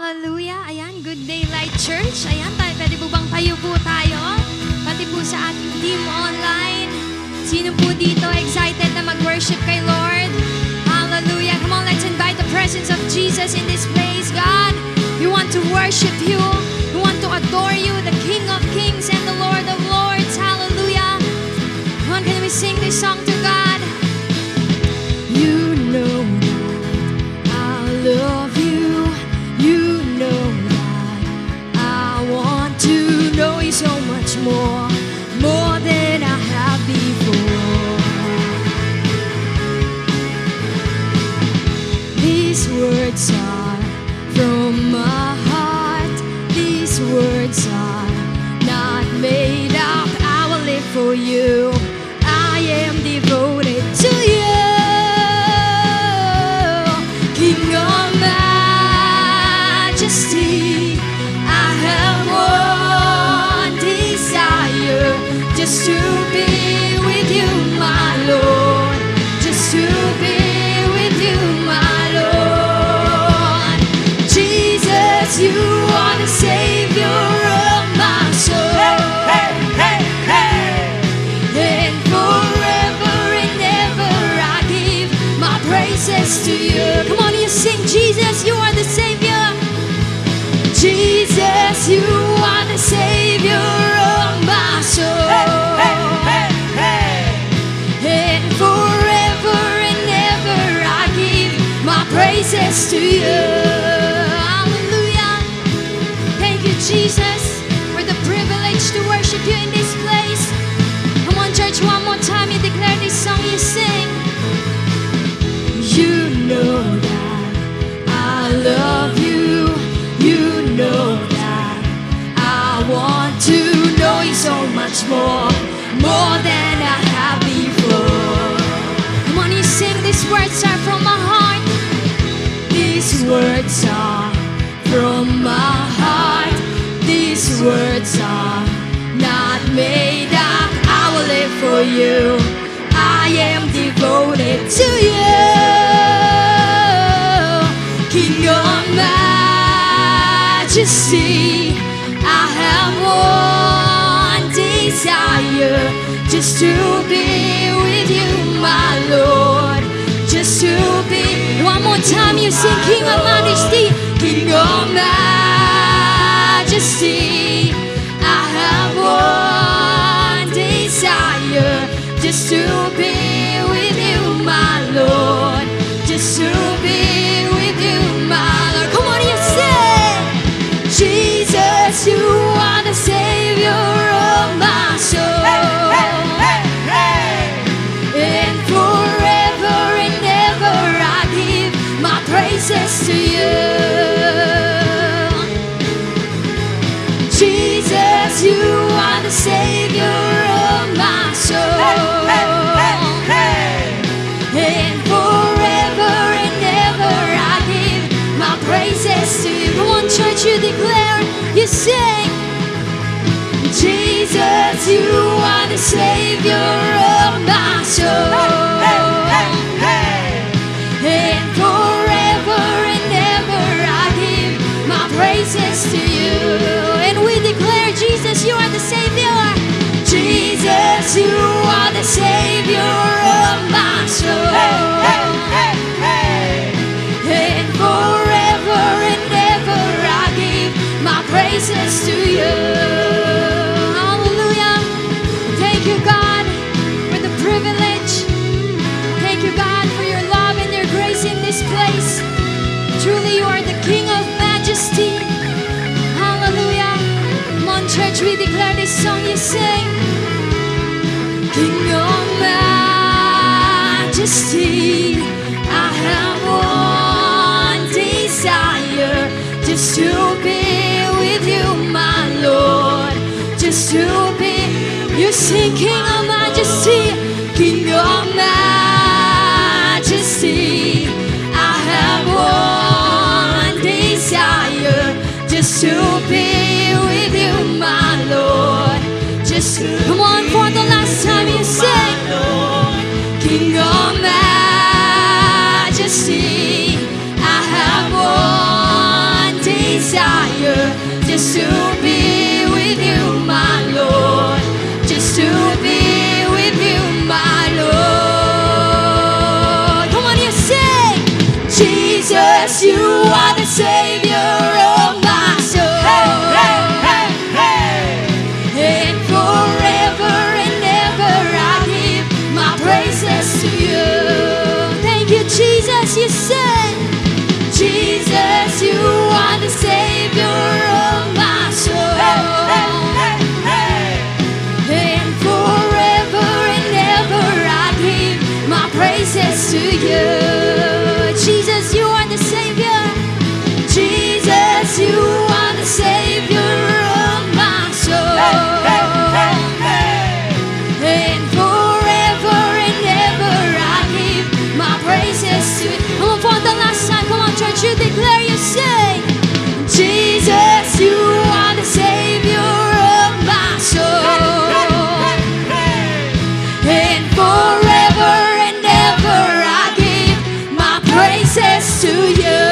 Hallelujah! Ayan, Good Day Light Church. Ayan, pwede po bang tayo po tayo? Pati po sa ating team online. Sino po dito excited na mag-worship kay Lord? Hallelujah! Come on, let's invite the presence of Jesus in this place. God, we want to worship you. We want to adore you, the King of Kings and the Lord of Lords. Hallelujah! Come on, can we sing this song to God? You know that I love you. You know that I want to know you so much more than I have before. These words are from my heart. These words are not made up. I will live for you. I am devoted to you. King of Majesty, I have one desire, just to be with you, my Lord, just to be with you, my Lord. Jesus, you are the Savior of my soul. Hey, hey, hey, hey. And forever and ever I give my praises to you. Come on, you sing, Jesus, you are the Savior. Jesus, you are the Savior of my soul. Hey, hey, hey, hey. And forever and ever I give my praises to you. Hallelujah. Thank you, Jesus, for the privilege to worship you in this place. Come on, church, one more time you declare this song you sing. You know that I love you. You know that I want to know you so much more than I have before. Come on, you sing, these words are from my heart. These words are from my heart. These words are not made up. I will live for you. I am devoted to you. King of Majesty, I have one desire, just to be with you, my Lord, just to be. One more time you sing, King of Majesty, King of Majesty, I have one desire, just to be with you, my Lord, just to be with you, my Lord. Come on, you sing. Jesus, you are the Savior of my soul. Hey, hey, hey, hey. And forever and ever I give my praises to you. Jesus, you are the Savior of my soul. Hey, hey, hey, hey. And forever and ever I give my praises to you. Come on, church, you declare, you sing. Jesus, you are the Savior of my soul. Hey, hey, hey, hey. And forever and ever I give my praises to you. And we declare, Jesus, you are the Savior. Jesus, you are the Savior of my soul. Hey, hey, hey, hey. And forever and ever I give my praises to you. Hallelujah. Thank you, God, for the privilege. Thank you, God, for your love and your grace in this place. Truly, you are the King of Majesty. Hallelujah. Come on, church, we declare this song you sing. King of Majesty, I have one desire, just to be with you, my Lord, just to be. You sing, King of Majesty, King of Majesty, I have one desire, just to be with you, my Lord, just to. Come on, for the last time you sing, King of Majesty, I have one desire. you are the Savior of my soul. And forever and ever I give my praises to you. Thank you, Jesus, you said. Jesus, you are the Savior of my soul. And forever and ever I give my praises to you. Jesus, you are the Savior. Jesus, you are the Savior of my soul. And forever and ever I give my praises to you. Come on, for the last time, come on, church, you declare, you say, Jesus, you are the Savior of my soul. And forever and ever I give my praises to you.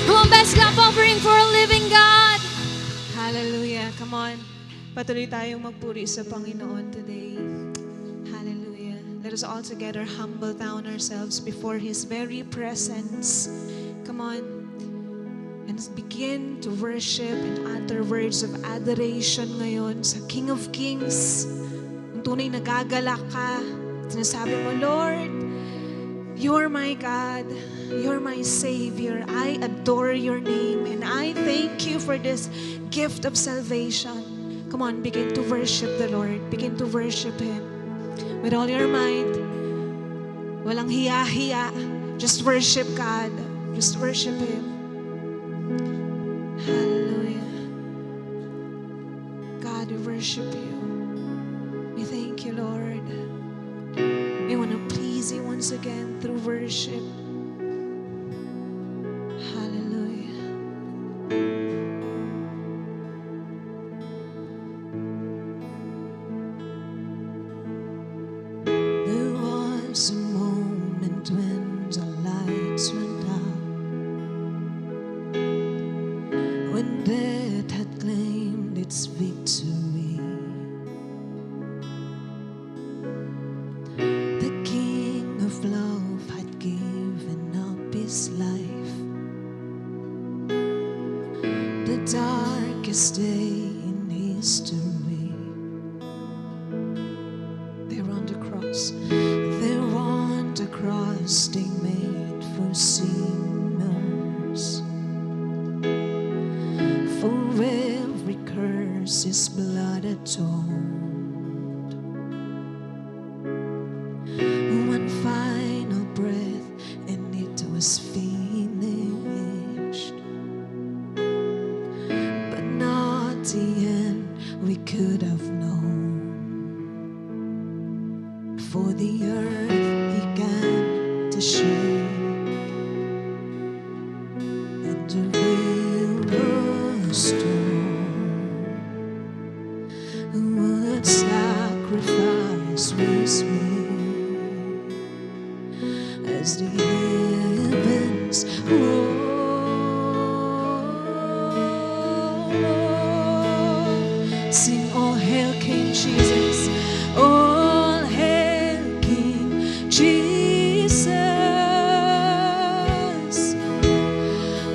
Come on, best clap offering for a living God. Hallelujah. Come on. Patuloy tayong magpuri sa Panginoon today. Hallelujah. Let us all together humble down ourselves before His very presence. Come on. And begin to worship and utter words of adoration ngayon sa King of Kings. Ang tunay nagagalak ka. Sinasabi mo, Lord, You're my God. You're my Savior. I adore Your name. And I thank You for this gift of salvation. Come on, begin to worship the Lord. Begin to worship Him. With all your mind. Walang hiya-hiya. Just worship God. Just worship Him. Hallelujah. God, we worship You. We thank You, Lord. We want to please You once again through worship. Hallelujah. There was a moment when the lights went out, when death had claimed its victory. The King of Love had given up His life. The darkest day in history. There on the cross, there on the cross, they made for sinners. For every curse, His blood atoned. One final breath, and it was finished. But not the end we could have known. For the earth began to shake, and the veil was torn. What sacrifice was made as the heavens roar. Sing, all hail King Jesus. All hail King Jesus.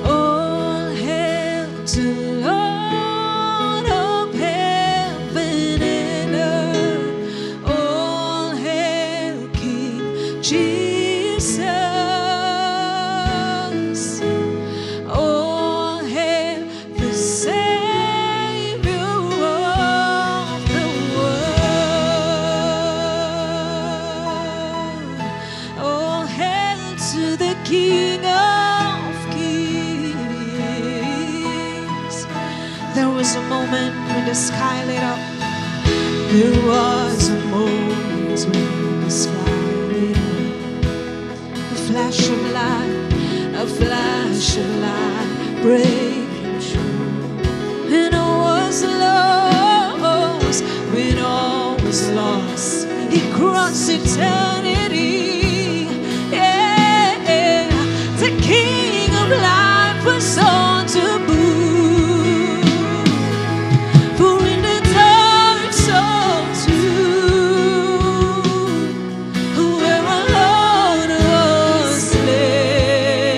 All hail to Lord of heaven and earth. All hail King Jesus. All hail the Savior of the world. All hail to the King of Kings. There was a moment when the sky lit up. There was a moment when the sky lit up. A flash of light, a flash of light breaking through. And all was lost, when all was lost, He crossed eternity. Yeah, the King of life was on the move. For in the dark soul too, where our Lord was slain.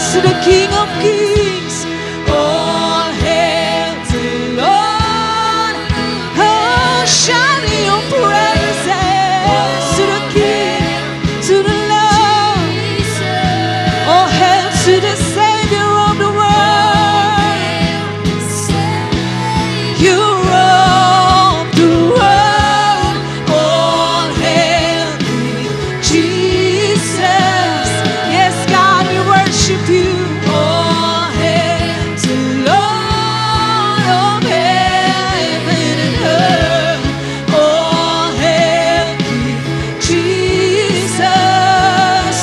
Yes, to the King of Kings. All hail to the Lord. Oh, shout your praises to the King, to the Lord. Oh, hail to the Savior of the world. You roam the world. All hail Jesus. Yes, God, we worship you. All hail to Lord of heaven and earth. All hail Jesus.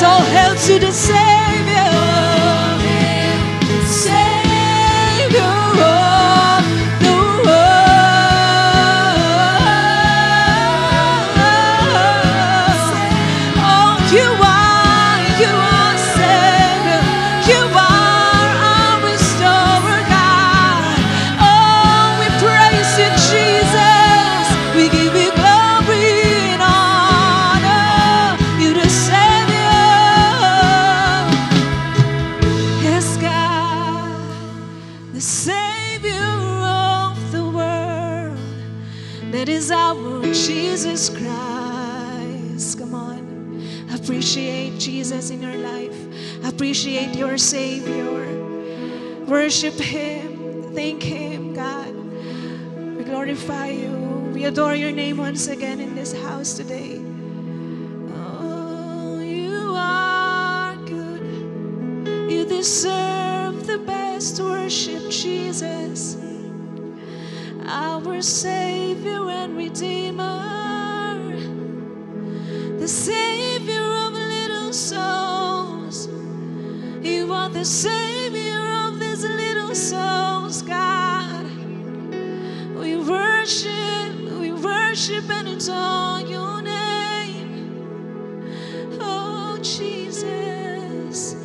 All hail to the Savior. Savior of the world. Oh, you are Savior. You are our restorer, God. Oh, we praise you, Jesus. We give you glory and honor. You the Savior. Yes, God, the Savior of the world. That is our Jesus Christ. Come on. Appreciate Jesus in your life. Appreciate your Savior. Worship Him. Thank Him, God. We glorify you. We adore your name once again in this house today. Oh, you are good. You deserve the best worship, Jesus. Our Savior and Redeemer. The Savior of little souls. You are the Savior of these little souls, God. We worship and adore your name. Oh, Jesus,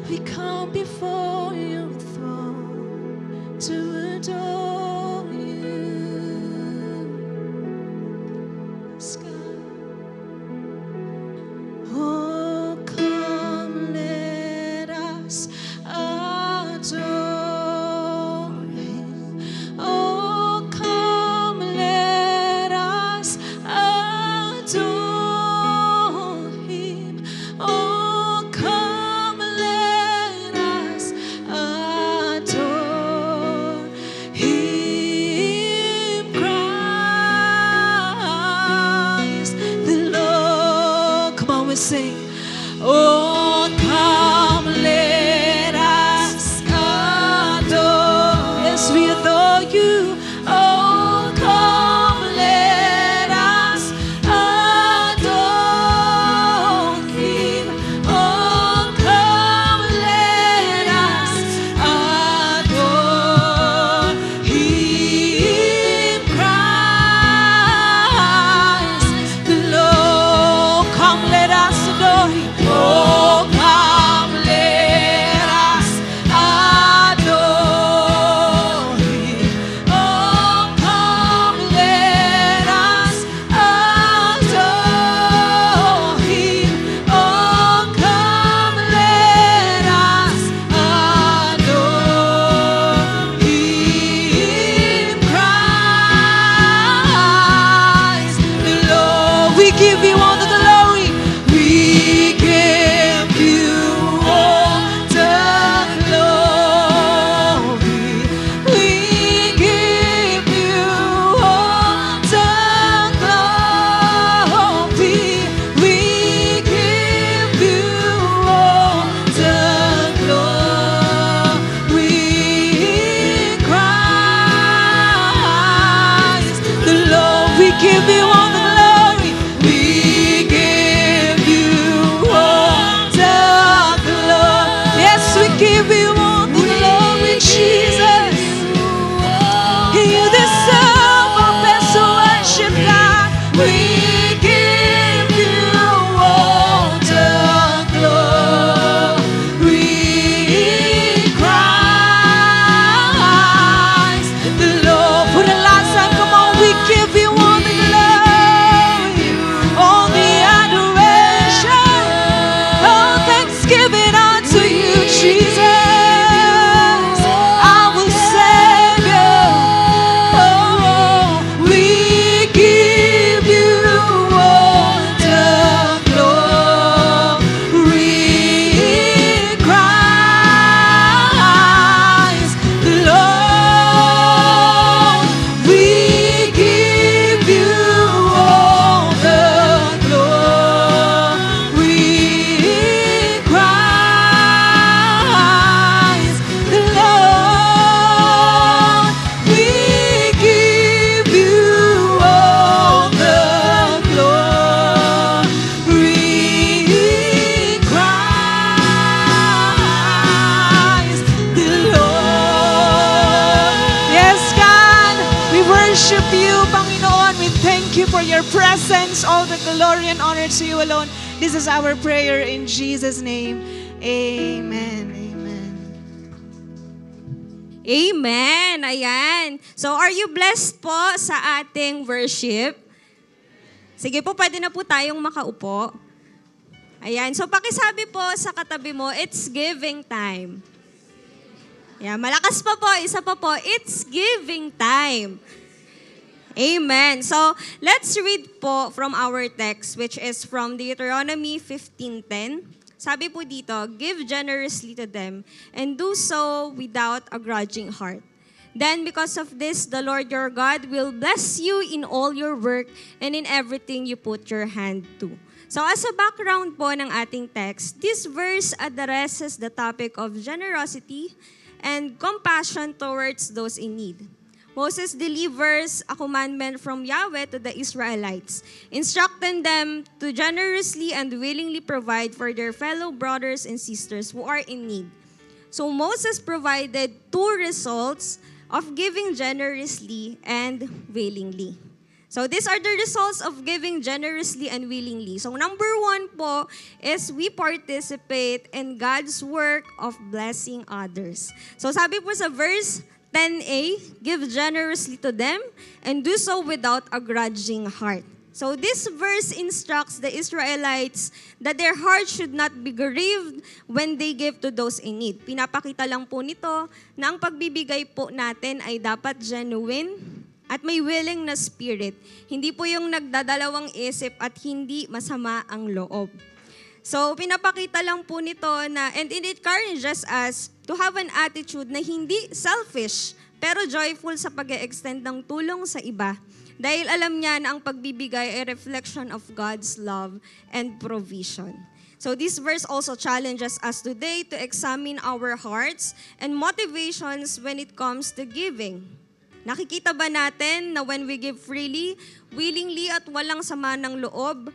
we come before your throne to adore you. Yes, God. Oh, come, let us adore Him. Oh, come, let us adore Him. Oh, come, let us adore Him, Christ the Lord. Come on, we sing. Oh, come, let us adore. Yes, we adore you. Oh, come, let us adore Him. Oh, come, let us adore Him, Christ the Lord. Come, let us adore Him. Oh, come, let us adore Him. Oh, come, let us adore Him. Oh, come, let us adore Him, Christ the Lord. We give you all the glory. We give you all the glory. We give you all the glory. We give you all the glory. Christ the Lord. We give you all the glory. We give you all the glory. Yes, we give you all the glory, Jesus. You deserve our best worship, God. We give you all the glory, Christ the Lord. For the last time, come on, we give you all the glory. worship you, Panginoon. We thank you for your presence. All the glory and honor to you alone. This is our prayer in Jesus' name. Amen. Amen. Amen! Ayan. So, are you blessed po sa ating worship? Sige po, pwede na po tayong makaupo. Ayan. So, pakisabi po sa katabi mo, it's giving time. Ayan. Malakas pa po. Isa pa po, it's giving time. Amen. So, let's read po from our text, which is from Deuteronomy 15:10. Sabi po dito, give generously to them and do so without a grudging heart. Then because of this, the Lord your God will bless you in all your work and in everything you put your hand to. So as a background po ng ating text, this verse addresses the topic of generosity and compassion towards those in need. Moses delivers a commandment from Yahweh to the Israelites, instructing them to generously and willingly provide for their fellow brothers and sisters who are in need. So Moses provided two results of giving generously and willingly. So these are the results of giving generously and willingly. So number one po is we participate in God's work of blessing others. So sabi po sa verse 10a, give generously to them and do so without a grudging heart. So this verse instructs the Israelites that their heart should not be grieved when they give to those in need. Pinapakita lang po nito na ang pagbibigay po natin ay dapat genuine at may willing na spirit. Hindi po yung nagdadalawang isip at hindi masama ang loob. So, pinapakita lang po nito na, and it encourages us to have an attitude na hindi selfish, pero joyful sa pag-extend ng tulong sa iba. Dahil alam niya na ang pagbibigay ay reflection of God's love and provision. So this verse also challenges us today to examine our hearts and motivations when it comes to giving. Nakikita ba natin na when we give freely, willingly at walang sama ng loob,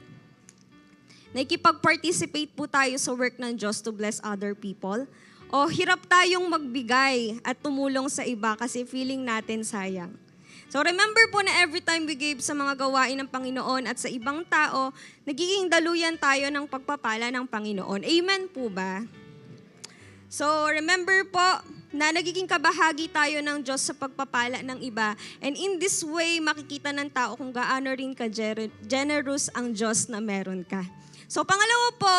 nakikipag-participate po tayo sa work ng Diyos to bless other people? O hirap tayong magbigay at tumulong sa iba kasi feeling natin sayang? So remember po na every time we give sa mga gawain ng Panginoon at sa ibang tao, nagiging daluyan tayo ng pagpapala ng Panginoon. Amen po ba? So remember po na nagiging kabahagi tayo ng Diyos sa pagpapala ng iba. And in this way, makikita ng tao kung gaano rin ka generous ang Diyos na meron ka. So pangalawa po,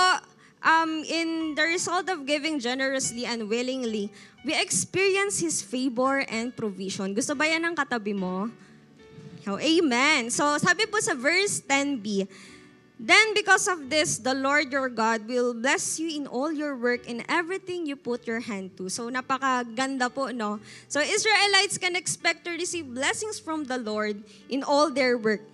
in the result of giving generously and willingly, we experience His favor and provision. Gusto ba yan ng katabi mo? Oh, amen. So sabi po sa verse 10b, then because of this, the Lord your God will bless you in all your work and everything you put your hand to. So napakaganda po, no? So Israelites can expect to receive blessings from the Lord in all their work.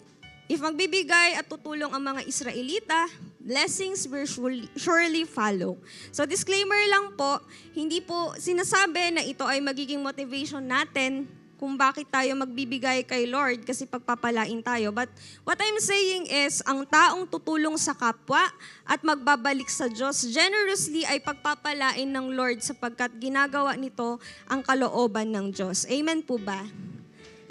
If magbibigay at tutulong ang mga Israelita, blessings will surely follow. So disclaimer lang po, hindi po sinasabi na ito ay magiging motivation natin kung bakit tayo magbibigay kay Lord kasi pagpapalain tayo. But what I'm saying is, ang taong tutulong sa kapwa at magbabalik sa Diyos generously ay pagpapalain ng Lord sapagkat ginagawa nito ang kalooban ng Diyos. Amen po ba?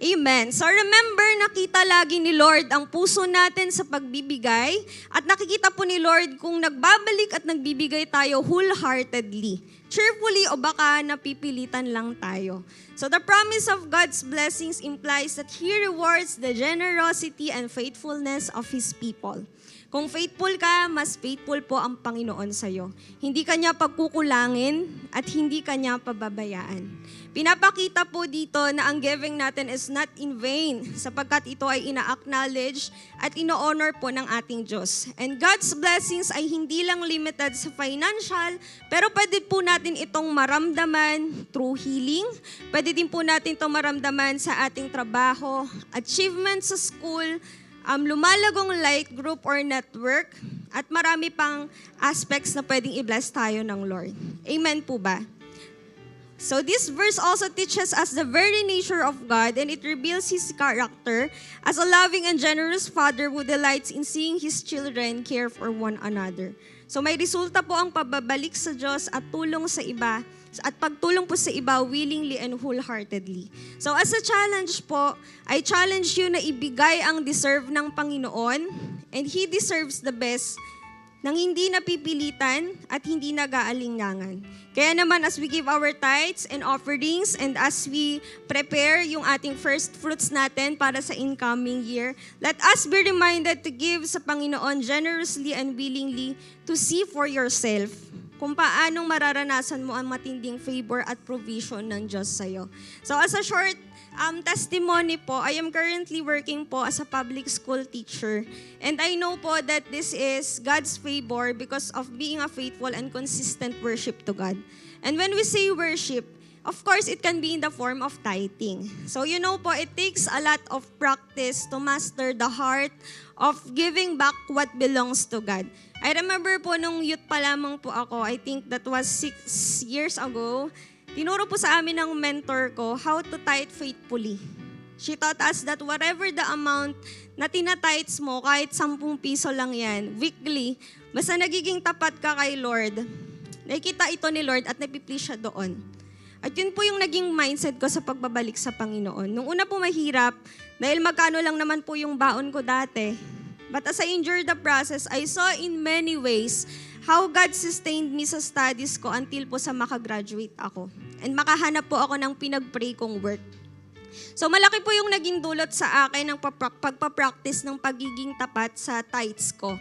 Amen. So remember, nakita lagi ni Lord ang puso natin sa pagbibigay at nakikita po ni Lord kung nagbabalik at nagbibigay tayo wholeheartedly, cheerfully o baka napipilitan lang tayo. So the promise of God's blessings implies that He rewards the generosity and faithfulness of His people. Kung faithful ka, mas faithful po ang Panginoon sa'yo. Hindi ka niya pagkukulangin at hindi ka niya pababayaan. Pinapakita po dito na ang giving natin is not in vain sapagkat ito ay ina-acknowledge at ino-honor po ng ating Diyos. And God's blessings ay hindi lang limited sa financial, pero pwede po natin itong maramdaman through healing. Pwede din po natin itong maramdaman sa ating trabaho, achievements sa school, lumalagong light group or network, at marami pang aspects na pwedeng i-bless tayo ng Lord. Amen po ba? So this verse also teaches us the very nature of God and it reveals His character as a loving and generous Father who delights in seeing His children care for one another. So may resulta po ang pababalik sa Diyos at tulong sa iba, at pagtulong po sa iba willingly and wholeheartedly. So as a challenge po, I challenge you na ibigay ang deserve ng Panginoon, and He deserves the best, nang hindi napipilitan at hindi nag-aalinlangan. Kaya naman as we give our tithes and offerings and as we prepare yung ating first fruits natin para sa incoming year, let us be reminded to give sa Panginoon generously and willingly, to see for yourself kung paanong mararanasan mo ang matinding favor at provision ng Diyos sa'yo. So as a short testimony po, I am currently working po as a public school teacher. And I know po that this is God's favor because of being a faithful and consistent worship to God. And when we say worship, of course, it can be in the form of tithing. So you know po, it takes a lot of practice to master the heart of giving back what belongs to God. I remember po nung youth pa lamang po ako, I think that was 6 years ago, tinuro po sa amin ng mentor ko how to tithe faithfully. She taught us that whatever the amount na tinatites mo, kahit 10 piso lang yan, weekly, basta nagiging tapat ka kay Lord, nakikita ito ni Lord at napiplease siya doon. At yun po yung naging mindset ko sa pagbabalik sa Panginoon. Nung una po mahirap, dahil magkano lang naman po yung baon ko dati. But as I endured the process, I saw in many ways how God sustained me sa studies ko until po sa makagraduate ako. And makahanap po ako ng pinag-pray kong work. So malaki po yung naging dulot sa akin ng pagpapractice ng pagiging tapat sa tithes ko.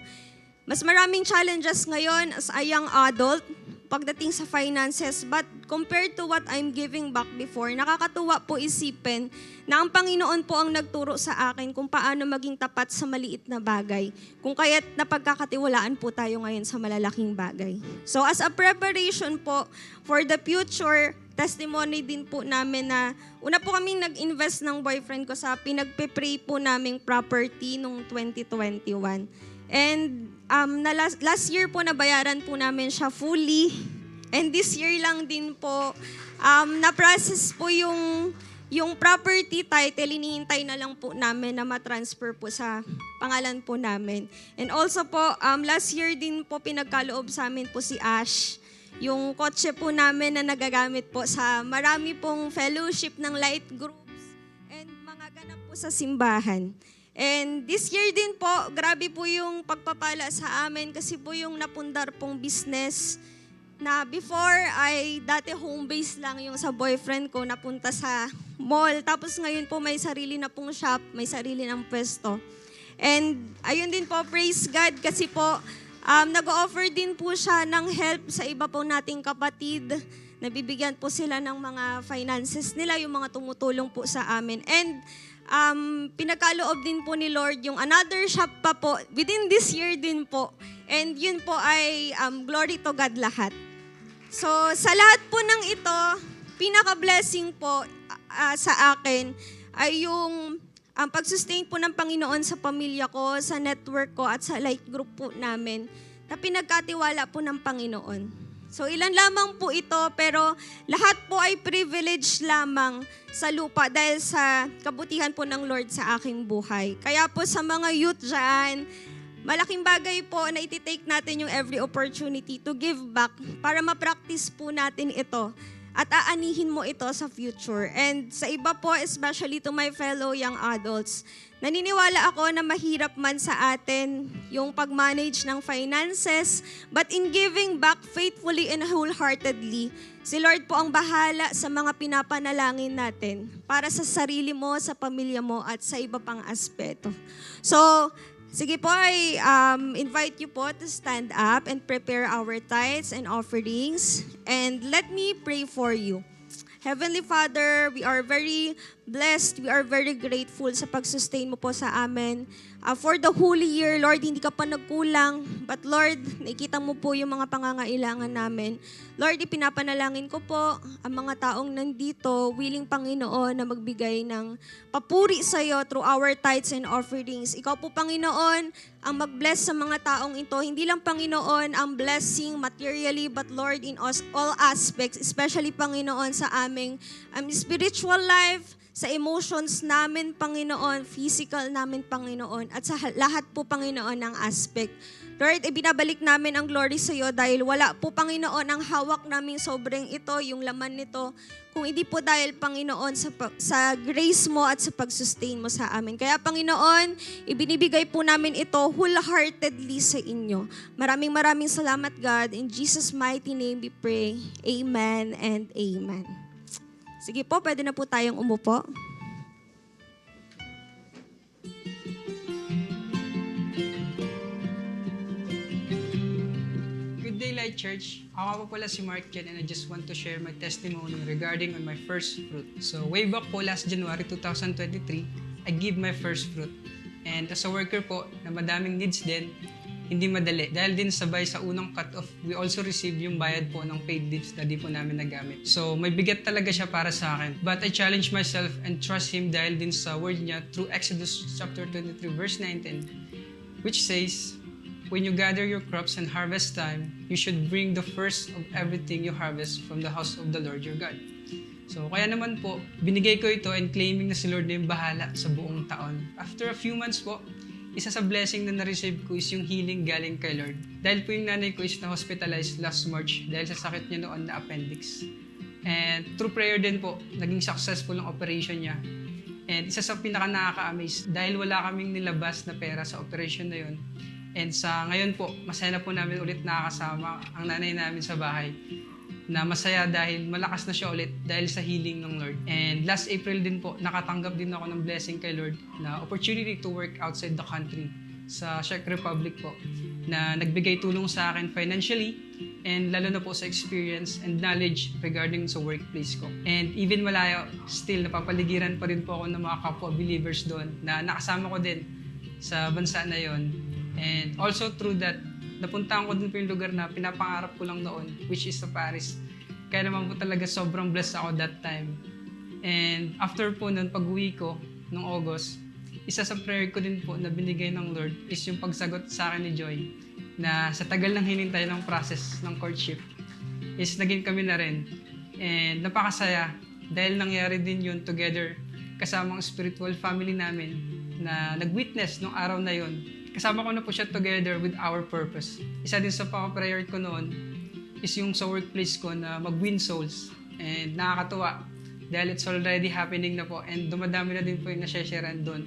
Mas maraming challenges ngayon as a young adult pagdating sa finances, but compared to what I'm giving back before, nakakatuwa po isipin na ang Panginoon po ang nagturo sa akin kung paano maging tapat sa maliit na bagay, kung kaya't napagkakatiwalaan po tayo ngayon sa malalaking bagay. So as a preparation po for the future, testimony din po namin na una po kaming nag-invest ng boyfriend ko sa pinagpe-pray po naming property noong 2021. And last year po nabayaran po namin siya fully. And this year lang din po na-process po yung property title. Hinihintay na lang po namin na matransfer po sa pangalan po namin. And also po last year din po pinagkaloob sa amin po si Ash. Yung kotse po namin na nagagamit po sa marami pong fellowship ng light groups and mga ganap po sa simbahan. And this year din po, grabe po yung pagpapala sa amin kasi po yung napundar pong business na before ay dati home base lang yung sa boyfriend ko, napunta sa mall. Tapos ngayon po may sarili na pong shop, may sarili ng pwesto. And ayun din po, praise God kasi po nag-offer din po siya ng help sa iba po nating kapatid. Nabibigyan po sila ng mga finances nila, yung mga tumutulong po sa amin. And pinagkaloob din po ni Lord yung another shop pa po within this year din po. And yun po ay glory to God lahat. So sa lahat po ng ito, pinaka-blessing po sa akin ay yung pag-sustain po ng Panginoon sa pamilya ko, sa network ko at sa light group po namin na pinagkatiwala po ng Panginoon. So ilan lamang po ito pero lahat po ay privilege lamang sa lupa dahil sa kabutihan po ng Lord sa aking buhay. Kaya po sa mga youth dyan, malaking bagay po na iti-take natin yung every opportunity to give back para ma-practice po natin ito at aanihin mo ito sa future. And sa iba po, especially to my fellow young adults, naniniwala ako na mahirap man sa atin yung pag-manage ng finances, but in giving back faithfully and wholeheartedly, si Lord po ang bahala sa mga pinapanalangin natin para sa sarili mo, sa pamilya mo, at sa iba pang aspeto. So, sige po, I invite you po to stand up and prepare our tithes and offerings. And let me pray for you. Heavenly Father, we are very blessed, we are very grateful sa pag-sustain mo po sa amin. For the whole year, Lord, hindi ka pa nagkulang. But Lord, nakikita mo po yung mga pangangailangan namin. Lord, ipinapanalangin ko po ang mga taong nandito, willing Panginoon na magbigay ng papuri sa iyo through our tithes and offerings. Ikaw po, Panginoon, ang mag-bless sa mga taong ito. Hindi lang, Panginoon, ang blessing materially, but Lord, in all aspects, especially, Panginoon, sa aming spiritual life, sa emotions namin, Panginoon, physical namin, Panginoon, at sa lahat po, Panginoon, ng aspect. Lord, ibinabalik namin ang glory sa iyo dahil wala po, Panginoon, ang hawak namin sobrang ito, yung laman nito, kung hindi po dahil, Panginoon, sa grace mo at sa pag-sustain mo sa amin. Kaya, Panginoon, ibinibigay po namin ito wholeheartedly sa inyo. Maraming salamat, God. In Jesus' mighty name we pray. Amen and amen. Sige po, pwede na po tayong umupo. Good day, Light Church. Ako po pala si Mark Jen and I just want to share my testimony regarding on my first fruit. So, way back po last January 2023, I give my first fruit. And as a worker po, na madaming needs din, hindi madali. Dahil din sabay sa unang cut-off, we also receive yung bayad po ng paid leaves na di po namin nagamit. So, may bigat talaga siya para sa akin. But I challenge myself and trust Him dahil din sa word niya through Exodus chapter 23 verse 19, which says, when you gather your crops and harvest time, you should bring the first of everything you harvest from the house of the Lord your God. So, kaya naman po, binigay ko ito and claiming na si Lord na yung bahala sa buong taon. After a few months po, isa sa blessing na na-receive ko is yung healing galing kay Lord. Dahil po yung nanay ko is na-hospitalized last March dahil sa sakit niya noon na appendix. And through prayer din po, naging successful ang operation niya. And isa sa pinaka-nakaka-amaze, dahil wala kaming nilabas na pera sa operation na yun. And sa ngayon po, masaya na po namin ulit nakakasama ang nanay namin sa bahay. Na masaya dahil malakas na siya ulit dahil sa healing ng Lord. And last April din po, nakatanggap din ako ng blessing kay Lord na opportunity to work outside the country sa Czech Republic po, na nagbigay tulong sa akin financially and lalo na po sa experience and knowledge regarding sa workplace ko. And even malayo, still napapaligiran pa rin po ako ng mga kapwa believers doon na nakasama ko din sa bansa na yon. And also through that, napuntahan ko din po yung lugar na pinapangarap ko lang noon, which is sa Paris. Kaya naman po talaga sobrang blessed ako that time. And after po nun, pag-uwi ko, nung August, isa sa prayer ko din po na binigay ng Lord is yung pagsagot sa akin ni Joy na sa tagal ng hinintay ng process ng courtship is naging kami na rin. And napakasaya dahil nangyari din yun together kasama ang spiritual family namin na nag-witness nung araw na yun. Kasama ko na po siya together with our purpose. Isa din sa prayer ko noon is yung sa workplace ko na mag-win souls. And nakakatuwa dahil it's already happening na po and dumadami na din po yung nasesharean doon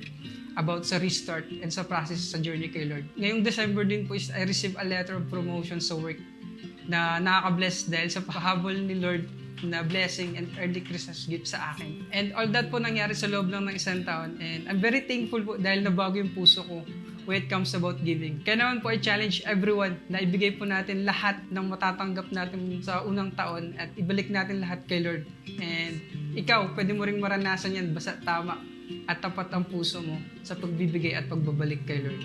about sa restart and sa process sa journey kay Lord. Ngayong December din po is I received a letter of promotion sa work na nakaka-bless dahil sa pahabol ni Lord na blessing and early Christmas gift sa akin. And all that po nangyari sa loob lang ng isang taon and I'm very thankful po dahil nabago yung puso ko when it comes about giving. Kaya naman po I challenge everyone na ibigay po natin lahat ng matatanggap natin sa unang taon at ibalik natin lahat kay Lord. And ikaw, pwede mo ring maranasan yan basta tama at tapat ang puso mo sa pagbibigay at pagbabalik kay Lord.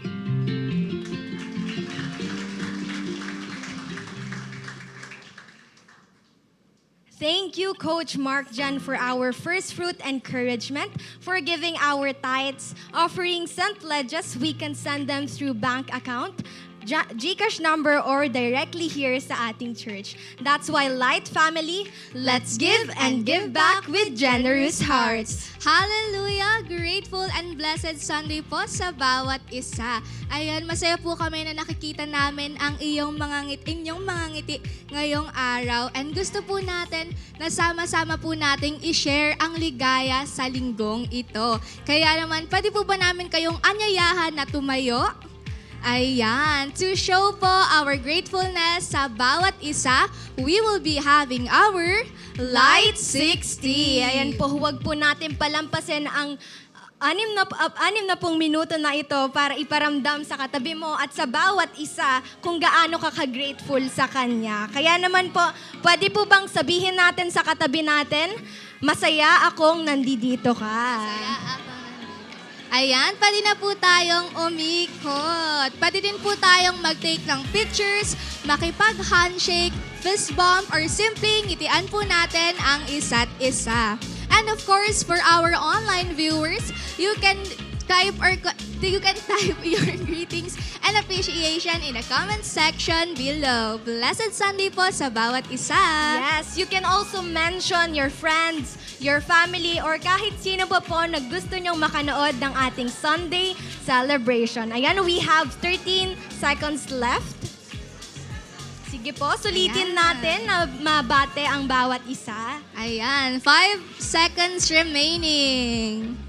Thank you, Coach Mark Jan, for our first fruit encouragement, for giving our tithes, offerings, and pledges. We can send them through bank account, GCash number, or directly here sa ating church. That's why, Light Family, let's give and give back with generous hearts. Hallelujah! Grateful and blessed Sunday po sa bawat isa. Ayan, masaya po kami na nakikita namin ang inyong mga ngiti ngayong araw. And gusto po natin na sama-sama po nating i-share ang ligaya sa linggong ito. Kaya naman, pwede po ba namin kayong anyayahan na tumayo? Ayan, to show po our gratefulness sa bawat isa, we will be having our Light 60. Ayan po, huwag po natin palampasin ang 60 minuto na ito para iparamdam sa katabi mo at sa bawat isa kung gaano ka ka-grateful sa Kanya. Kaya naman po, pwede po bang sabihin natin sa katabi natin, masaya akong nandito ka. Ayan, pwede na po tayong umikot. Pwede din po tayong mag-take ng pictures, makipag-handshake, fist bump, or simpleng ngitian po natin ang isa't isa. And of course, for our online viewers, you can type your greetings and appreciation in the comment section below. Blessed Sunday po sa bawat isa. Yes, you can also mention your friends, your family, or kahit sino pa po na gusto nyong makanood ng ating Sunday celebration. Ayan, we have 13 seconds left. Sige po, sulitin Ayan. natin na mabate ang bawat isa. Ayan, 5 seconds remaining.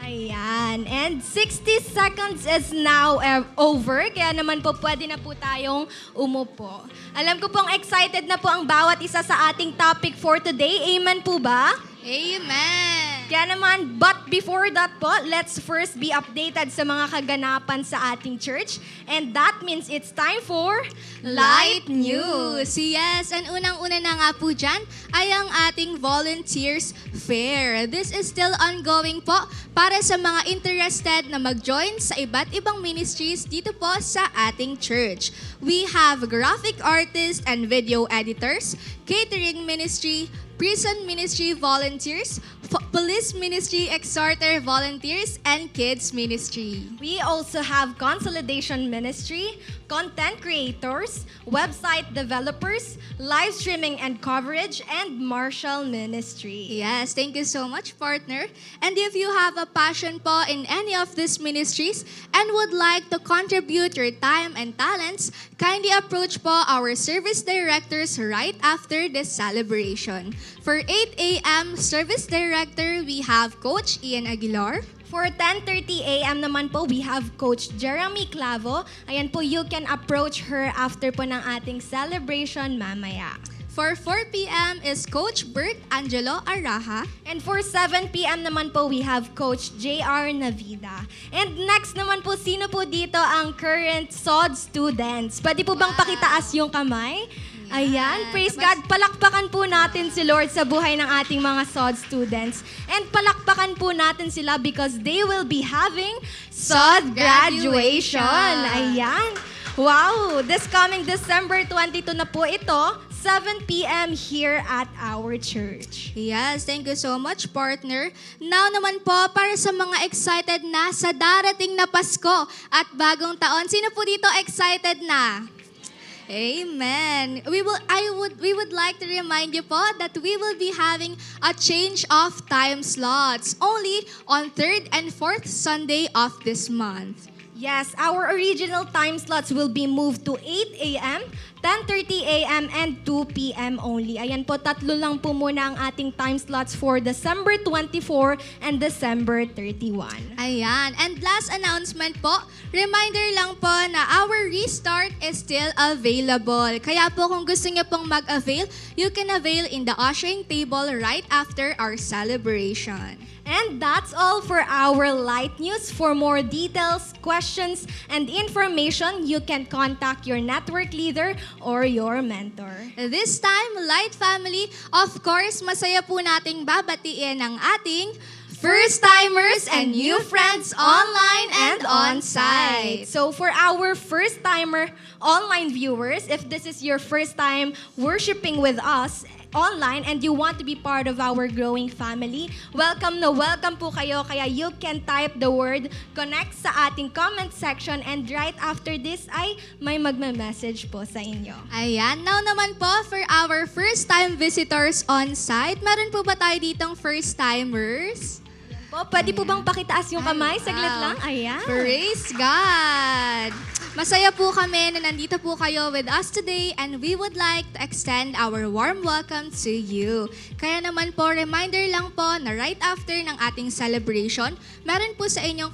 Ayan. And 60 seconds is now over. Kaya naman po pwede na po tayong umupo. Alam ko pong excited na po ang bawat isa sa ating topic for today. Amen po ba? Amen. Kaya naman, but before that po, let's first be updated sa mga kaganapan sa ating church. And that means it's time for Light News. Yes, and unang-una na nga po dyan ay ang ating Volunteers Fair. This is still ongoing po para sa mga interested na mag-join sa iba't ibang ministries dito po sa ating church. We have graphic artists and video editors, catering ministry, prison ministry volunteers, police ministry exhorter volunteers, and kids ministry. We also have consolidation ministry, content creators, website developers, live streaming and coverage, and Marshall ministry. Yes, thank you so much, partner. And if you have a passion po in any of these ministries and would like to contribute your time and talents, kindly approach po our service directors right after this celebration. For 8 a.m. service director, we have Coach Ian Aguilar. For 10:30 a.m. naman po, we have Coach Jeremy Clavo. Ayan po, you can approach her after po ng ating celebration mamaya. For 4 p.m. is Coach Bert Angelo Araha. And for 7 p.m. naman po, we have Coach J.R. Navida. And next naman po, sino po dito ang current SOD students? Pwede po bang pakitaas yung kamay? Ayan, praise God. Palakpakan po natin si Lord sa buhay ng ating mga SOD students. And palakpakan po natin sila because they will be having SOD graduation. Ayan. Wow, this coming December 22 na po ito, 7 p.m. here at our church. Yes, thank you so much, partner. Now naman po, para sa mga excited na sa darating na Pasko at bagong taon, sino po dito excited na? Amen. We would like to remind you po that we will be having a change of time slots only on 3rd and 4th Sunday of this month. Yes, our original time slots will be moved to 8 a.m., 10:30 a.m. and 2 p.m. only. Ayan po, tatlo lang po muna ang ating time slots for December 24 and December 31. Ayan. And last announcement po, reminder lang po na our restart is still available. Kaya po kung gusto niyo pong mag-avail, you can avail in the ushering table right after our celebration. And that's all for our light news. For more details, questions, and information, you can contact your network leader or your mentor. This time, Light Family, of course, masaya po nating babatiin ang ating first-timers and new friends online and on-site. So for our first-timer online viewers, if this is your first time worshiping with us online and you want to be part of our growing family, welcome na welcome po kayo. Kaya you can type the word connect sa ating comment section and right after this ay may magme-message po sa inyo. Ayan, now naman po for our first-time visitors on-site, meron po ba tayo ditong first-timers? Po, pwede po bang pakitaas yung kamay? Saglit Wow. lang. Ayan. Praise God! Masaya po kami na nandito po kayo with us today and we would like to extend our warm welcome to you. Kaya naman po, reminder lang po na right after ng ating celebration, meron po sa inyong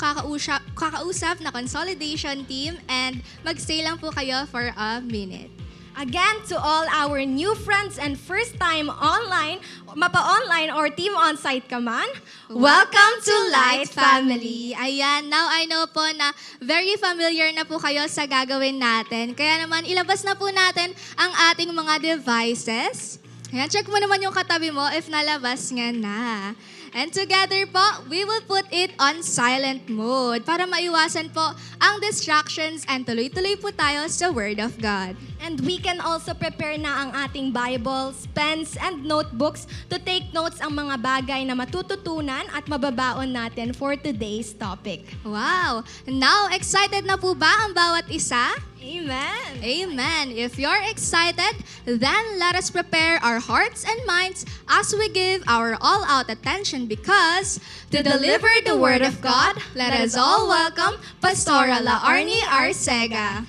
kakausap na consolidation team and magstay lang po kayo for a minute. Again, to all our new friends and first-time online, mapa-online or team on-site ka man, welcome to Light Family. Ayan, now I know po na very familiar na po kayo sa gagawin natin. Kaya naman, ilabas na po natin ang ating mga devices. Ayan, check mo naman yung katabi mo if nalabas nga na. And together po, we will put it on silent mode para maiwasan po ang distractions and tuloy-tuloy po tayo sa Word of God. And we can also prepare na ang ating Bibles, pens, and notebooks to take notes ang mga bagay na matututunan at mababaon natin for today's topic. Wow! Now, excited na po ba ang bawat isa? Amen. Amen. If you're excited, then let us prepare our hearts and minds as we give our all-out attention because to deliver the Word of God, let us all welcome Pastora Laarni Arcega.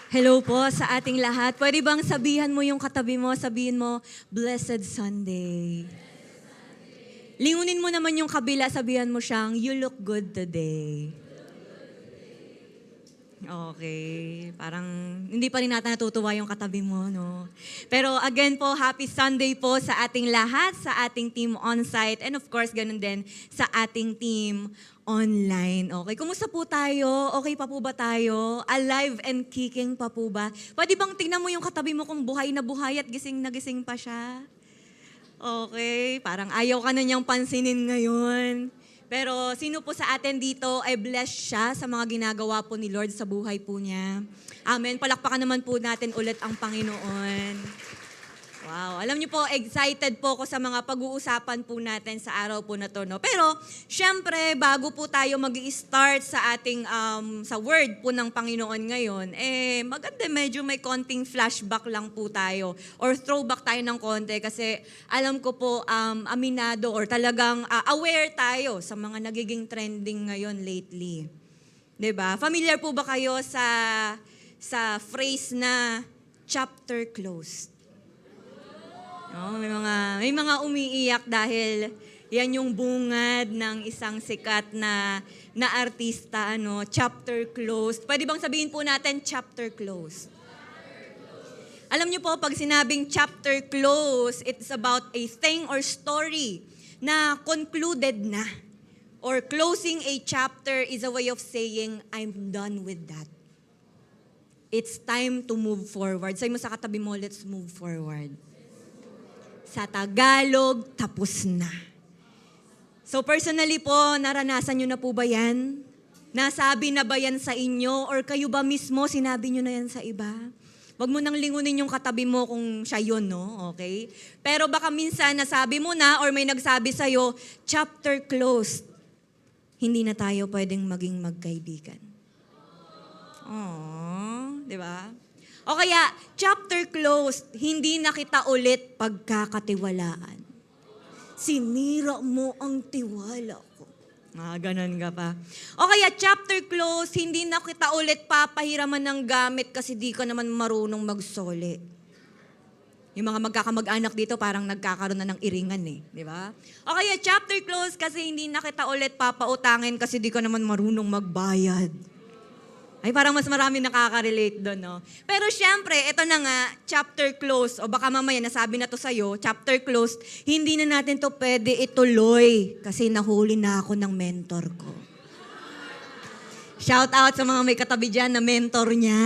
Hello po sa ating lahat. Pwede bang sabihan mo yung katabi mo, sabihin mo, Blessed Sunday. Lingunin mo naman yung kabila, sabihan mo siyang, you look good today. Okay. Parang hindi pa rin natin natutuwa yung katabi mo, no? Pero again po, happy Sunday po sa ating lahat, sa ating team on-site, and of course, ganun din sa ating team online. Okay, kumusta po tayo? Okay pa po ba tayo? Alive and kicking pa po ba? Pwede bang tingnan mo yung katabi mo kung buhay na buhay at gising na gising pa siya? Okay, parang ayaw ka na niyang pansinin ngayon. Pero sino po sa atin dito ay blessed siya sa mga ginagawa po ni Lord sa buhay po niya. Amen. Palakpakan naman po natin ulit ang Panginoon. Wow. Alam niyo po, excited po ako sa mga pag-uusapan po natin sa araw po na to. No? Pero, syempre, bago po tayo mag-i-start sa ating, sa word po ng Panginoon ngayon, maganda medyo may konting flashback lang po tayo or throwback tayo ng konti kasi alam ko po, aminado or talagang aware tayo sa mga nagiging trending ngayon lately. 'Di ba? Familiar po ba kayo sa phrase na chapter closed? No, may mga umiiyak dahil yan yung bungad ng isang sikat na artista, ano, chapter closed. Pwede bang sabihin po natin chapter closed? Alam niyo po, pag sinabing chapter closed, it's about a thing or story na concluded na. Or closing a chapter is a way of saying, I'm done with that. It's time to move forward. Sabi mo sa katabi mo, let's move forward. Sa Tagalog, tapos na. So personally po, naranasan nyo na po ba yan? Nasabi na ba yan sa inyo? Or kayo ba mismo, sinabi nyo na yan sa iba? Huwag mo nang lingunin yung katabi mo kung siya yun, no? Okay? Pero baka minsan nasabi mo na or may nagsabi sa'yo, chapter closed. Hindi na tayo pwedeng maging magkaibigan. Oh, di ba? O kaya, chapter closed, hindi na kita ulit pagkakatiwalaan. Sinira mo ang tiwala ko. Ganon ka pa. O kaya, chapter closed, hindi na kita ulit papahiraman ng gamit kasi di ka naman marunong magsoli. Yung mga magkakamag-anak dito parang nagkakaroon na ng iringan eh. Di ba? O kaya, chapter closed kasi hindi na kita ulit papautangin kasi di ka naman marunong magbayad. Ay, parang mas marami nakaka-relate doon, no? Pero syempre, ito na nga, chapter closed, o baka mamaya nasabi na to sa'yo, chapter closed, hindi na natin to pwede ituloy kasi nahuli na ako ng mentor ko. Shout out sa mga may katabi dyan na mentor niya,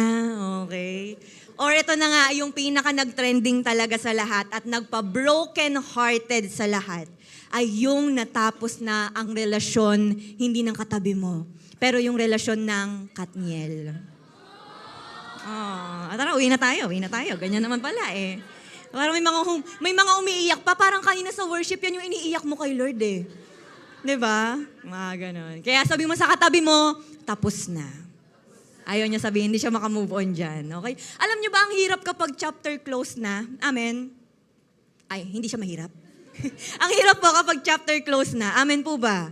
okay? Or ito na nga, yung pinaka nag-trending talaga sa lahat at nagpa-broken-hearted sa lahat ay yung natapos na ang relasyon, hindi ng katabi mo, pero yung relasyon ng Katniel. Tara, uwi na tayo. Ganyan naman pala eh. Parang may mga umiiyak pa. Parang kanina sa worship, yan yung iniiyak mo kay Lord eh. Diba? Mga ganon. Kaya sabi mo sa katabi mo, tapos na. Ayaw niya sabihin, hindi siya makamove on dyan. Okay? Alam niyo ba, ang hirap kapag chapter close na? Amen? Ay, hindi siya mahirap. Ang hirap po kapag chapter close na. Amen po ba?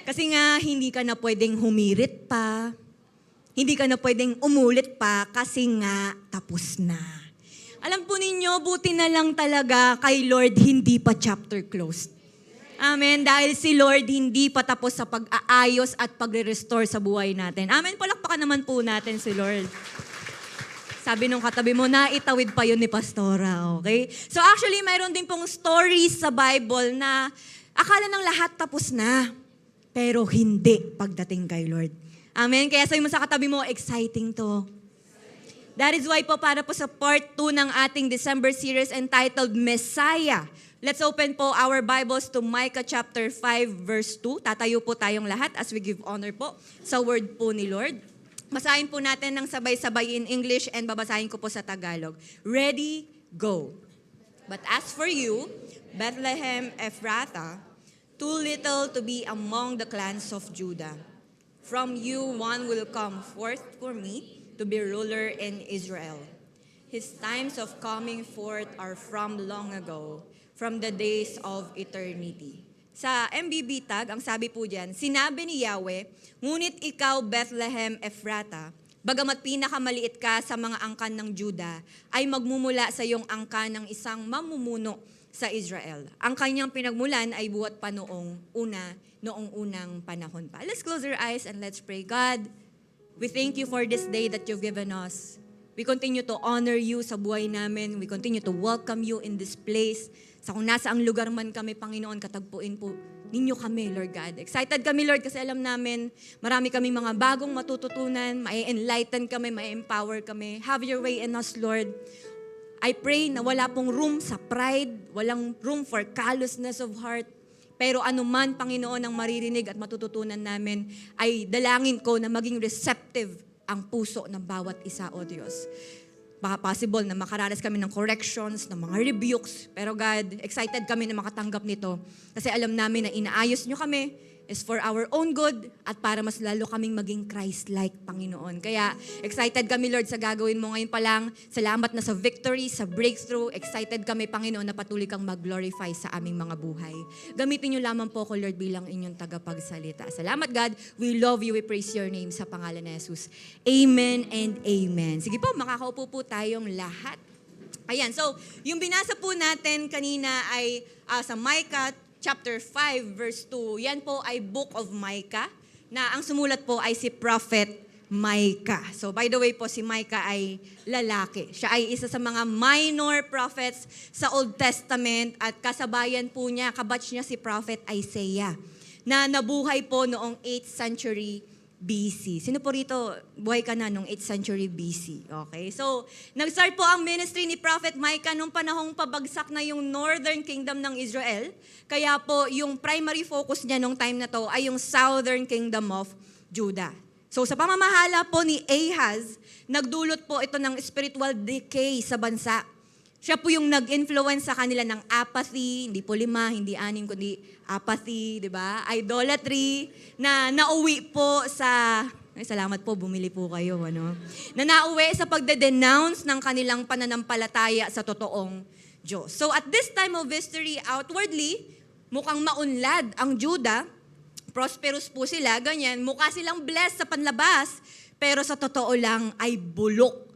Kasi nga, hindi ka na pwedeng humirit pa. Hindi ka na pwedeng umulit pa kasi nga, tapos na. Alam po ninyo, buti na lang talaga kay Lord, hindi pa chapter closed. Amen. Dahil si Lord hindi pa tapos sa pag-aayos at pagre-restore sa buhay natin. Amen. Palakpakan naman po natin si Lord. Sabi nung katabi mo, naitawid pa yun ni Pastora. Okay? So actually, mayroon din pong stories sa Bible na akala ng lahat tapos na. Pero hindi pagdating kay Lord. Amen? Kaya sabi mo sa katabi mo, exciting to. That is why po para po sa part 2 ng ating December series entitled Messiah. Let's open po our Bibles to Micah chapter 5 verse 2. Tatayo po tayong lahat as we give honor po sa word po ni Lord. Basahin po natin ng sabay-sabay in English and babasahin ko po sa Tagalog. Ready, go. But as for you, Bethlehem Ephrathah, too little to be among the clans of Judah. From you one will come forth for me to be ruler in Israel. His times of coming forth are from long ago, from the days of eternity. Sa MBB tag, ang sabi po diyan, sinabi ni Yahweh, ngunit ikaw, Bethlehem Ephrata, bagamat pinakamaliit ka sa mga angkan ng Juda, ay magmumula sa iyong angkan ng isang mamumuno sa Israel. Ang kanyang pinagmulan ay buhat pa noong unang panahon pa. Let's close our eyes and let's pray. God, we thank you for this day that you've given us. We continue to honor you sa buhay namin. We continue to welcome you in this place. Sa kung nasa ang lugar man kami, Panginoon, katagpuin po ninyo kami, Lord God. Excited kami, Lord, kasi alam namin, marami kami mga bagong matututunan, mai-enlighten kami, mai-empower kami. Have your way in us, Lord. I pray na wala pong room sa pride, walang room for callousness of heart. Pero anuman, Panginoon, ang maririnig at matututunan namin, ay dalangin ko na maging receptive ang puso ng bawat isa, O Diyos. Baka possible na makaranas kami ng corrections, ng mga rebukes. Pero God, excited kami na makatanggap nito. Kasi alam namin na inaayos nyo kami is for our own good at para mas lalo kaming maging Christ-like, Panginoon. Kaya excited kami, Lord, sa gagawin mo ngayon pa lang. Salamat na sa victory, sa breakthrough. Excited kami, Panginoon, na patuloy kang mag-glorify sa aming mga buhay. Gamitin nyo lamang po ko, Lord, bilang inyong tagapagsalita. Salamat, God. We love you. We praise your name sa pangalan ni Jesus. Amen and amen. Sige po, makakaupo po tayong lahat. Ayan, so yung binasa po natin kanina ay sa Micah chapter 5 verse 2. Yan po ay book of Micah na ang sumulat po ay si Prophet Micah. So by the way po, si Micah ay lalaki. Siya ay isa sa mga minor prophets sa Old Testament at kasabayan po niya, kabatch niya si Prophet Isaiah na nabuhay po noong 8th century BC. Sino po rito, buhay ka na nung 8th century BC? Okay, so nag-start po ang ministry ni Prophet Micah nung panahong pabagsak na yung northern kingdom ng Israel. Kaya po yung primary focus niya nung time na to ay yung southern kingdom of Judah. So sa pamamahala po ni Ahaz, nagdulot po ito ng spiritual decay sa bansa. Siya po yung nag-influence sa kanila ng apathy, hindi po 5, hindi 6, kundi apathy, di ba? Idolatry, na nauwi po sa, ay salamat po, bumili po kayo, ano? Na nauwi sa pagde-denounce ng kanilang pananampalataya sa totoong Diyos. So at this time of history, outwardly, mukhang maunlad ang Judah, prosperous po sila, ganyan, mukha silang blessed sa panlabas, pero sa totoo lang ay bulok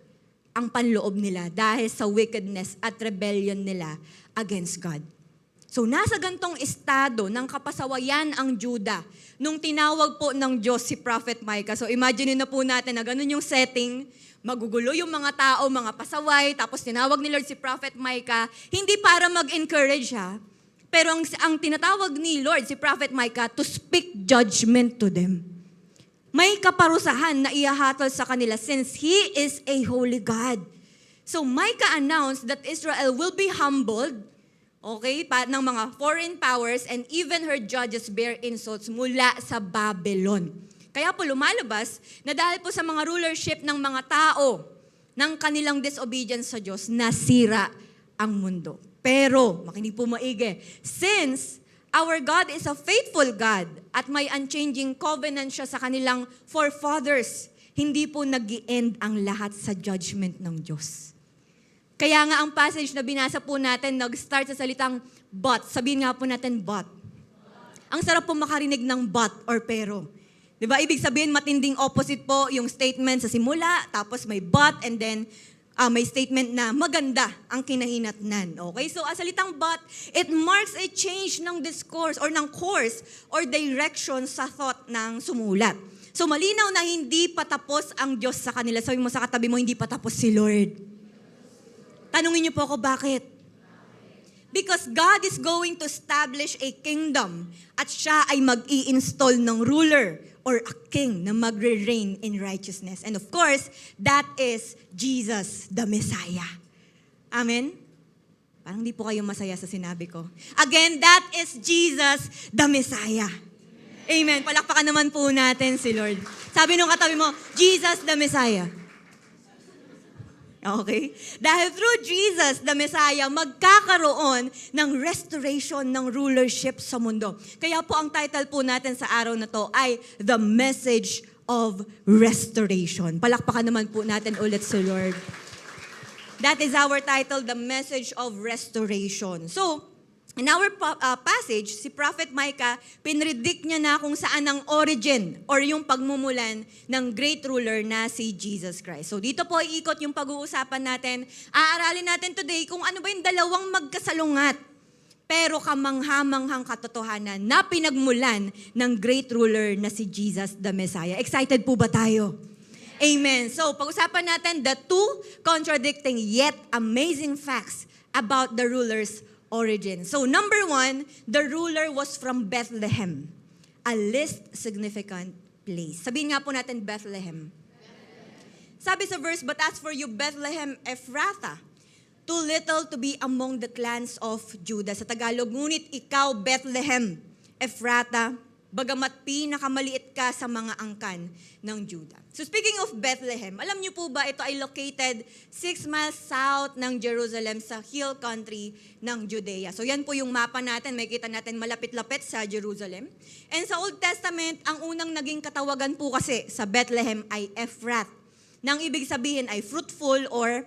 ang panloob nila dahil sa wickedness at rebellion nila against God. So nasa gantong estado ng kapasawayan ang Judah nung tinawag po ng Diyos si Prophet Micah. So imagine na po natin na ganun yung setting, magugulo yung mga tao, mga pasaway, tapos tinawag ni Lord si Prophet Micah, hindi para mag-encourage ha, pero ang tinatawag ni Lord si Prophet Micah to speak judgment to them. May kaparusahan na ihahatol sa kanila since He is a holy God. So Micah announced that Israel will be humbled, okay, ng mga foreign powers and even her judges bear insults mula sa Babylon. Kaya po lumalabas na dahil po sa mga rulership ng mga tao ng kanilang disobedience sa Diyos, nasira ang mundo. Pero, makinig po maigi, since our God is a faithful God at may unchanging covenant siya sa kanilang forefathers, hindi po nag-i-end ang lahat sa judgment ng Diyos. Kaya nga ang passage na binasa po natin, nag-start sa salitang but. Sabihin nga po natin but. Ang sarap po makarinig ng but or pero. Diba? Ibig sabihin, matinding opposite po yung statement sa simula, tapos may but, and then may statement na maganda ang kinahinatnan. Okay? So, ang salitang but, it marks a change ng discourse or ng course or direction sa thought ng sumulat. So, malinaw na hindi patapos ang Diyos sa kanila. Sabi mo sa katabi mo, hindi patapos si Lord. Tanungin niyo po ako, bakit? Because God is going to establish a kingdom at siya ay mag-i-install ng ruler or a king na magre-reign in righteousness. And of course, that is Jesus the Messiah. Amen? Parang di po kayo masaya sa sinabi ko. Again, that is Jesus the Messiah. Amen. Palakpakan naman po natin si Lord. Sabi nung katabi mo, Jesus the Messiah. Okay? Dahil through Jesus, the Messiah, magkakaroon ng restoration ng rulership sa mundo. Kaya po ang title po natin sa araw na to ay The Message of Restoration. Palakpakan naman po natin ulit si Lord. That is our title, The Message of Restoration. So, in our passage, si Prophet Micah, pinredict niya na kung saan ang origin or yung pagmumulan ng great ruler na si Jesus Christ. So dito po iikot yung pag-uusapan natin. Aaralin natin today kung ano ba yung dalawang magkasalungat pero kamanghamanghang katotohanan na pinagmulan ng great ruler na si Jesus the Messiah. Excited po ba tayo? Amen. So pag-usapan natin the two contradicting yet amazing facts about the ruler's origin. So number 1, the ruler was from Bethlehem, a least significant place. Sabihin nga po natin Bethlehem. Sabi sa verse, but as for you, Bethlehem Ephrathah, too little to be among the clans of Judah. Sa Tagalog, ngunit ikaw, Bethlehem Ephrathah, bagamat pinakamaliit ka sa mga angkan ng Judah. So speaking of Bethlehem, alam niyo po ba ito ay located 6 miles south ng Jerusalem sa hill country ng Judea. So yan po yung mapa natin, makikita natin malapit-lapit sa Jerusalem. And sa Old Testament, ang unang naging katawagan po kasi sa Bethlehem ay Ephrath, nang ibig sabihin ay fruitful or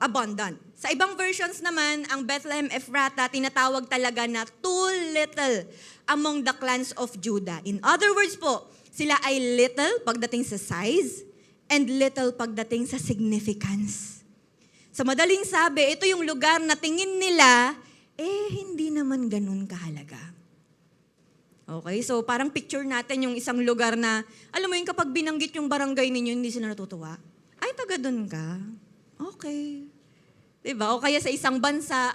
abundant. Sa ibang versions naman, ang Bethlehem Ephrathah tinatawag talaga na too little among the clans of Judah. In other words po, sila ay little pagdating sa size and little pagdating sa significance. Sa madaling sabi, ito yung lugar na tingin nila, hindi naman ganun kahalaga. Okay, so parang picture natin yung isang lugar na, alam mo yung kapag binanggit yung barangay ninyo, hindi sila natutuwa. Ay, taga dun ka? Okay. Diba? O kaya sa isang bansa,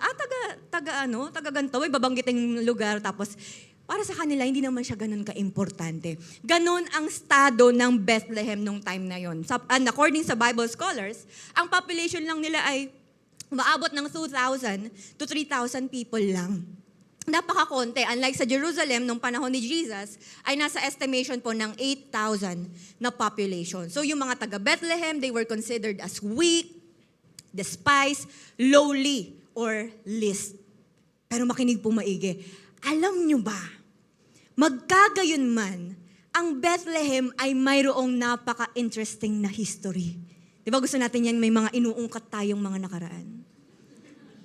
taga ganito, babanggitin yung lugar, tapos para sa kanila, hindi naman siya ganun ka-importante. Ganun ang estado ng Bethlehem nung time na yon. And according sa Bible scholars, ang population lang nila ay umaabot ng 2,000 to 3,000 people lang. Napakakonti. Unlike sa Jerusalem, nung panahon ni Jesus, ay nasa estimation po ng 8,000 na population. So yung mga taga-Bethlehem, they were considered as weak, despised, lowly, or least. Pero makinig po maigi. Alam nyo ba, magkagayon man, ang Bethlehem ay mayroong napaka-interesting na history. Di ba gusto natin yan, may mga inuungkat tayong mga nakaraan.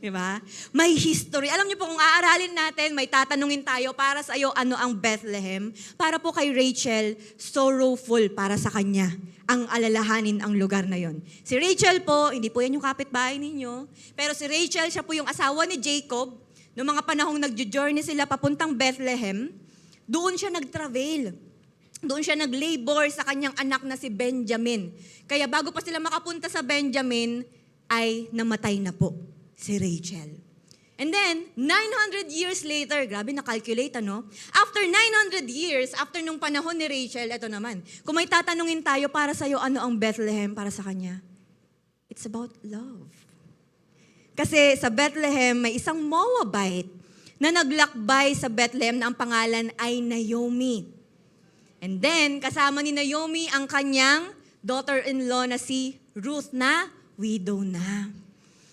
Di ba? May history. Alam niyo po, kung aaralin natin, may tatanungin tayo para sa iyo, ano ang Bethlehem? Para po kay Rachel, sorrowful para sa kanya ang alalahanin ang lugar na yon. Si Rachel po, hindi po yan yung kapitbahay ninyo, pero si Rachel, siya po yung asawa ni Jacob. Noong mga panahong nag-journey sila papuntang Bethlehem, doon siya nag-travel. Doon siya nag-labor sa kanyang anak na si Benjamin. Kaya bago pa sila makapunta sa Benjamin, ay namatay na po si Rachel. And then, 900 years later, grabe na-calculate, ano? After 900 years, after nung panahon ni Rachel, eto naman, kung may tatanungin tayo para sa'yo, ano ang Bethlehem para sa kanya? It's about love. Kasi sa Bethlehem, may isang Moabite na naglakbay sa Bethlehem na ang pangalan ay Naomi. And then, kasama ni Naomi ang kanyang daughter-in-law na si Ruth na widow na.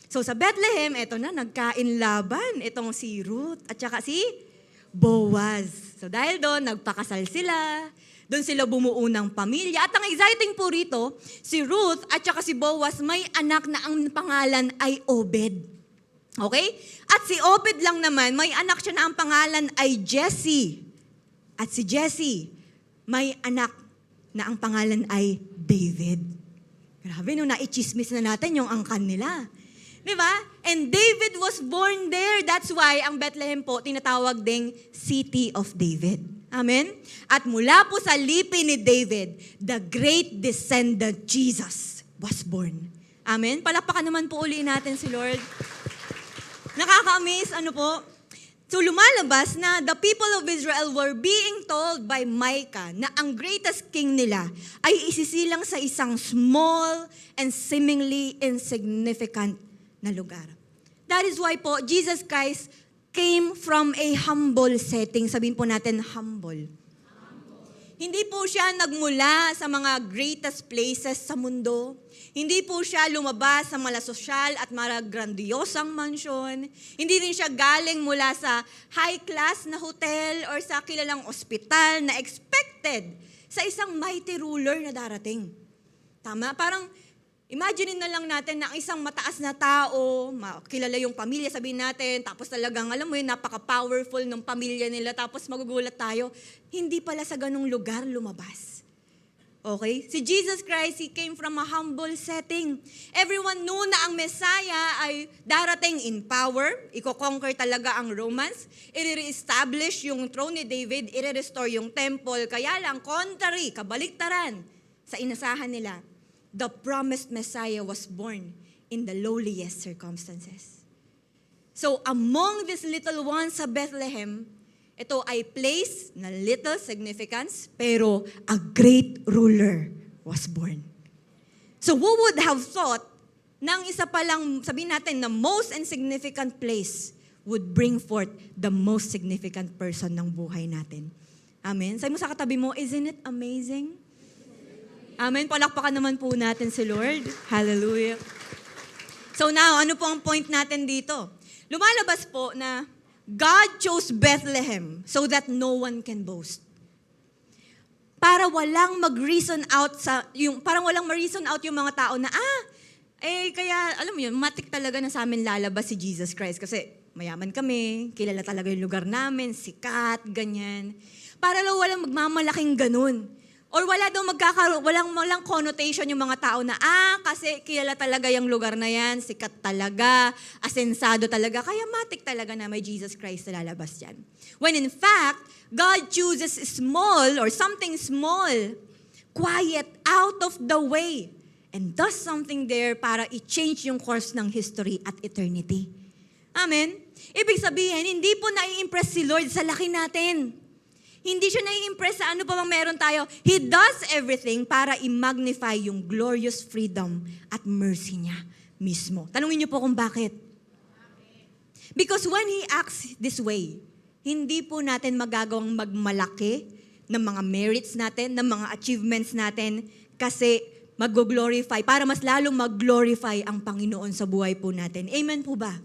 So sa Bethlehem, eto na, nagkainlaban itong si Ruth at saka si Boaz. So dahil doon, nagpakasal sila, doon sila bumuo ng pamilya. At ang exciting po rito, si Ruth at saka si Boaz may anak na ang pangalan ay Obed. Okay? At si Obed lang naman, may anak siya na ang pangalan ay Jesse. At si Jesse, may anak na ang pangalan ay David. Grabe, no, naichismis na natin yung angkan nila. Diba? And David was born there. That's why ang Bethlehem po tinatawag ding City of David. Amen? At mula po sa lipi ni David, the great descendant Jesus was born. Amen? Palakpakan naman po uliin natin si Lord. Nakaka-amaze, ano po? So lumalabas na the people of Israel were being told by Micah na ang greatest king nila ay isisilang sa isang small and seemingly insignificant na lugar. That is why po, Jesus Christ came from a humble setting. Sabihin po natin, humble. Hindi po siya nagmula sa mga greatest places sa mundo. Hindi po siya lumabas sa malasosyal at grandiosang mansyon. Hindi rin siya galing mula sa high-class na hotel or sa kilalang ospital na expected sa isang mighty ruler na darating. Tama? Parang imagine na lang natin na ang isang mataas na tao, kilala yung pamilya, sabihin natin, tapos talagang, alam mo yun, napaka-powerful ng pamilya nila, tapos magugulat tayo, hindi pala sa ganung lugar lumabas. Okay? Si Jesus Christ, He came from a humble setting. Everyone knew na ang Messiah ay darating in power, iko-conquer talaga ang Romans, i-re-establish yung throne ni David, i-restore yung temple, kaya lang, contrary, kabaliktaran sa inasahan nila, the promised Messiah was born in the lowliest circumstances. So among these little ones sa Bethlehem, ito ay place na little significance, pero a great ruler was born. So who would have thought na ang isa palang, sabihin natin, na most insignificant place would bring forth the most significant person ng buhay natin. Amen? Sabi mo sa katabi mo, isn't it amazing? Amen? Palakpakan naman po natin si Lord. Hallelujah. So now, ano po ang point natin dito? Lumalabas po na God chose Bethlehem so that no one can boast. Para walang mag-reason out parang walang ma-reason out yung mga tao na, kaya, alam mo yun, matik talaga na sa amin lalabas si Jesus Christ kasi mayaman kami, kilala talaga yung lugar namin, sikat, ganyan. Para lang walang magmamalaking ganun. Or wala daw walang connotation yung mga tao na, kasi kilala talaga yung lugar na yan, sikat talaga, asensado talaga, kaya matik talaga na may Jesus Christ na lalabas yan. When in fact, God chooses small or something small, quiet, out of the way, and does something there para i-change yung course ng history at eternity. Amen? Ibig sabihin, hindi po nai-impress si Lord sa laki natin. Hindi siya nai-impress sa ano pa mang meron tayo. He does everything para i-magnify yung glorious freedom at mercy niya mismo. Tanungin niyo po kung bakit. Because when He acts this way, hindi po natin magagawang magmalaki ng mga merits natin, ng mga achievements natin, kasi mag-glorify, para mas lalong mag-glorify ang Panginoon sa buhay po natin. Amen po ba?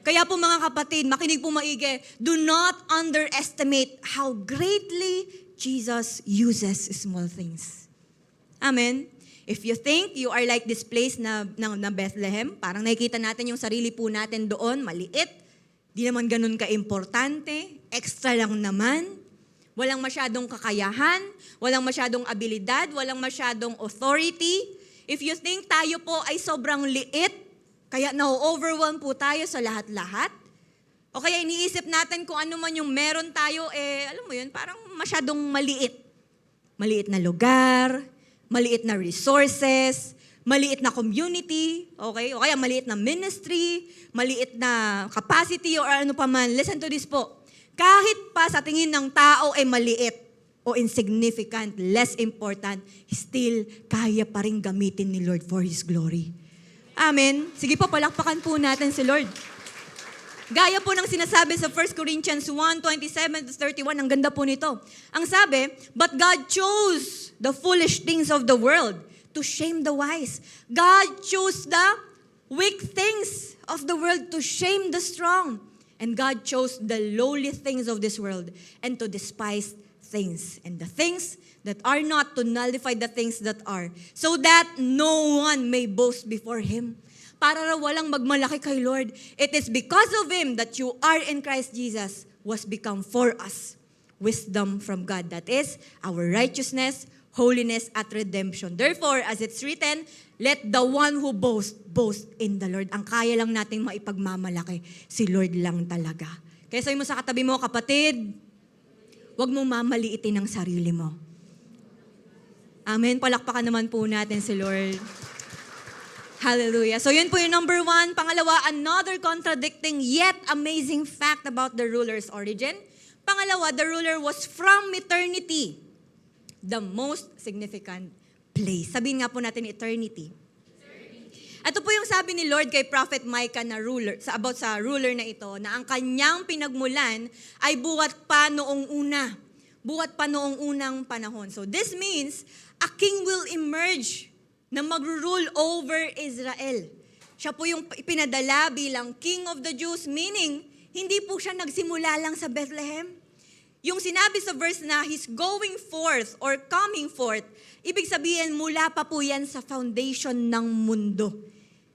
Kaya po mga kapatid, makinig po maigi, do not underestimate how greatly Jesus uses small things. Amen? If you think you are like this place na Bethlehem, parang nakikita natin yung sarili po natin doon, maliit, di naman ganun ka-importante, extra lang naman, walang masyadong kakayahan, walang masyadong abilidad, walang masyadong authority. If you think tayo po ay sobrang liit, kaya na-overwhelm po tayo sa lahat-lahat. O kaya iniisip natin kung ano man yung meron tayo, alam mo yun, parang masyadong maliit. Maliit na lugar, maliit na resources, maliit na community, okay? O kaya maliit na ministry, maliit na capacity or ano pa man. Listen to this po. Kahit pa sa tingin ng tao ay maliit o insignificant, less important, still kaya pa rin gamitin ni Lord for His glory. Amen. Sige po, palakpakan po natin si Lord. Gaya po ng sinasabi sa 1 Corinthians 1:27-31, ang ganda po nito. Ang sabi, but God chose the foolish things of the world to shame the wise. God chose the weak things of the world to shame the strong. And God chose the lowly things of this world and to despise things. And the things that are not, to nullify the things that are, so that no one may boast before Him. Para raw walang magmalaki kay Lord. It is because of Him that you are in Christ Jesus was become for us wisdom from God. That is our righteousness, holiness, at redemption. Therefore, as it's written, let the one who boast in the Lord. Ang kaya lang nating maipagmamalaki, si Lord lang talaga. Kaya sabi mo sa katabi mo, kapatid, huwag mong mamaliitin ang sarili mo. Amen. Palakpakan naman po natin si Lord. Hallelujah. So yun po yung number 1. Pangalawa, another contradicting yet amazing fact about the ruler's origin. Pangalawa, the ruler was from eternity. The most significant place. Sabihin nga po natin eternity. Ito po yung sabi ni Lord kay Prophet Micah na ruler, about sa ruler na ito, na ang kanyang pinagmulan ay buhat pa noong una. Buhat pa noong unang panahon. So this means, a king will emerge na mag-rule over Israel. Siya po yung pinadala bilang King of the Jews, meaning, hindi po siya nagsimula lang sa Bethlehem. Yung sinabi sa verse na he's going forth or coming forth, ibig sabihin mula pa po yan sa foundation ng mundo.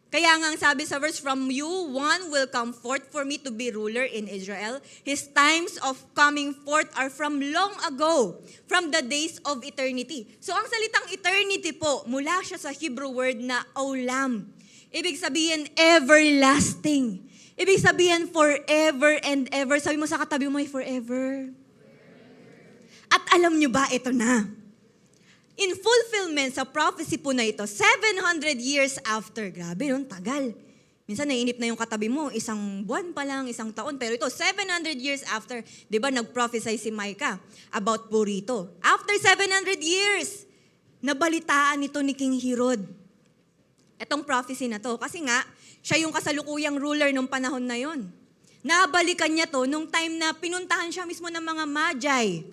Kaya nga ang sabi sa verse, from you, one will come forth for me to be ruler in Israel. His times of coming forth are from long ago, from the days of eternity. So ang salitang eternity po, mula siya sa Hebrew word na olam. Ibig sabihin, everlasting. Ibig sabihin, forever and ever. Sabi mo sa katabi mo, forever. At alam nyo ba, ito na. In fulfillment sa prophecy po na ito, 700 years after, grabe nun, tagal. Minsan naiinip na yung katabi mo, isang buwan pa lang, isang taon. Pero ito, 700 years after, di ba nag-prophesy si Micah about po rito. After 700 years, nabalitaan ito ni King Herod. Itong prophecy na to. Kasi nga, siya yung kasalukuyang ruler nung panahon na yon. Nabalikan niya to nung time na pinuntahan siya mismo ng mga Magi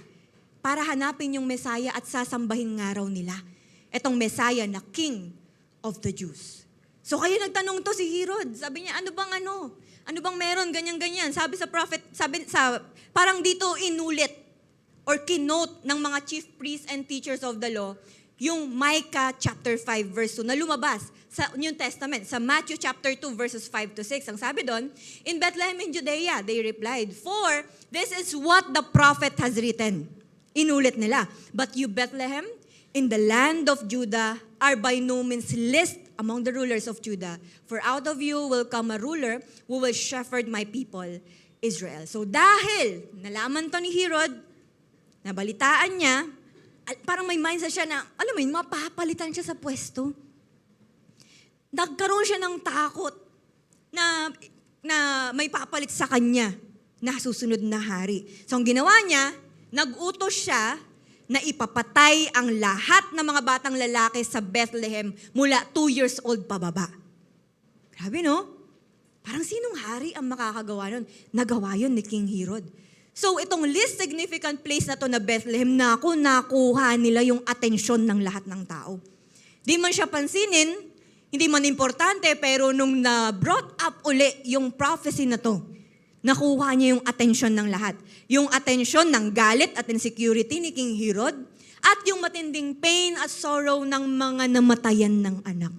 para hanapin yung Messiah at sasambahin nga raw nila. Etong Messiah na King of the Jews. So kaya nagtanong to si Herod. Sabi niya, ano bang ano? Ano bang meron? Ganyan-ganyan. Sabi sa prophet, parang dito inulit or kinote ng mga chief priests and teachers of the law yung Micah chapter 5 verse 2 na lumabas sa New Testament, sa Matthew chapter 2 verses 5 to 6. Ang sabi doon, in Bethlehem in Judea, they replied, for this is what the prophet has written. Inulit nila. But you, Bethlehem, in the land of Judah, are by no means least among the rulers of Judah. For out of you will come a ruler who will shepherd my people, Israel. So dahil nalaman to ni Herod, nabalitaan niya, parang may mindset siya na, alam mo yun, mapapalitan siya sa pwesto. Nagkaroon siya ng takot na may papalit sa kanya na susunod na hari. So ang ginawa niya, nag-utos siya na ipapatay ang lahat ng mga batang lalaki sa Bethlehem mula 2 years old pababa. Grabe, no? Parang sinong hari ang makakagawa nun? Nagawa yun ni King Herod. So itong least significant place na to na Bethlehem, nakuha nila yung atensyon ng lahat ng tao. Di man siya pansinin, hindi man importante, pero nung na-brought up uli yung prophecy na to, nakuha niya yung atensyon ng lahat. Yung atensyon ng galit at insecurity ni King Herod at yung matinding pain at sorrow ng mga namatayan ng anak.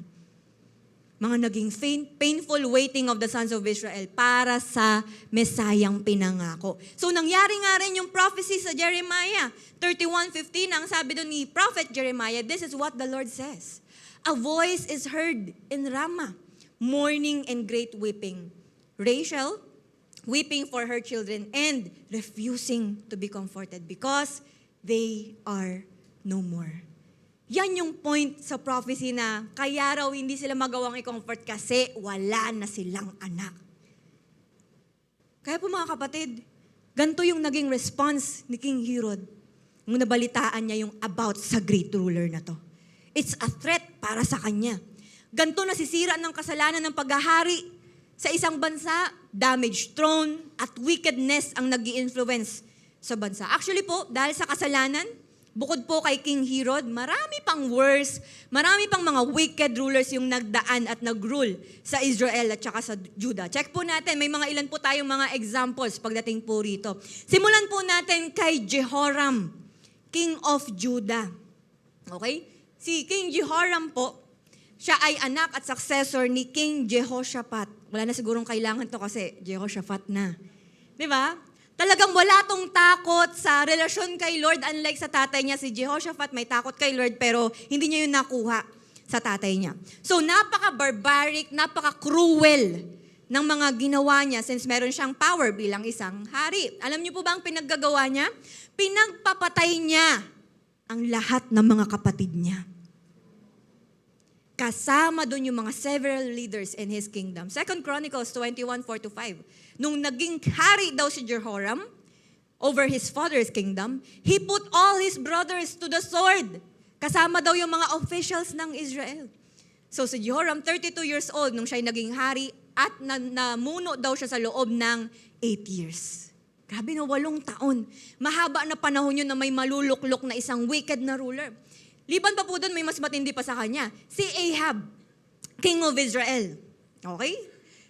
Mga naging painful waiting of the sons of Israel para sa Mesayang pinangako. So nangyari nga rin yung prophecy sa Jeremiah 31:15. Ang sabi doon ni Prophet Jeremiah, this is what the Lord says. A voice is heard in Ramah, mourning and great weeping. Rachel, weeping for her children and refusing to be comforted because they are no more. Yan yung point sa prophecy na kaya raw hindi sila magawang i-comfort kasi wala na silang anak. Kaya po mga kapatid, ganito yung naging response ni King Herod nung nabalitaan niya yung about sa great ruler na to. It's a threat para sa kanya. Ganito nasisira ng kasalanan ng paghahari sa isang bansa, damaged throne at wickedness ang nag-i-influence sa bansa. Actually po, dahil sa kasalanan, bukod po kay King Herod, marami pang worse, marami pang mga wicked rulers yung nagdaan at nag-rule sa Israel at saka sa Judah. Check po natin, may mga ilan po tayong mga examples pagdating po rito. Simulan po natin kay Jehoram, King of Judah. Okay? Si King Jehoram po, siya ay anak at successor ni King Jehoshaphat. Wala na sigurong kailangan to kasi Jehoshaphat na. Di ba? Talagang wala tong takot sa relasyon kay Lord. Unlike sa tatay niya, si Jehoshaphat may takot kay Lord pero hindi niya yun nakuha sa tatay niya. So napaka-barbaric, napaka-cruel ng mga ginawa niya since meron siyang power bilang isang hari. Alam niyo po ba ang pinaggagawa niya? Pinagpapatay niya ang lahat ng mga kapatid niya. Kasama doon yung mga several leaders in his kingdom. 2 Chronicles 21:4-5. Nung naging hari daw si Jehoram over his father's kingdom, he put all his brothers to the sword. Kasama daw yung mga officials ng Israel. So si Jehoram, 32 years old, nung siya'y naging hari at namuno daw siya sa loob ng 8 years. Grabe na 8 taon. Mahaba na panahon yun na may maluluklok na isang wicked na ruler. Liban pa po doon, may mas matindi pa sa kanya. Si Ahab, king of Israel. Okay?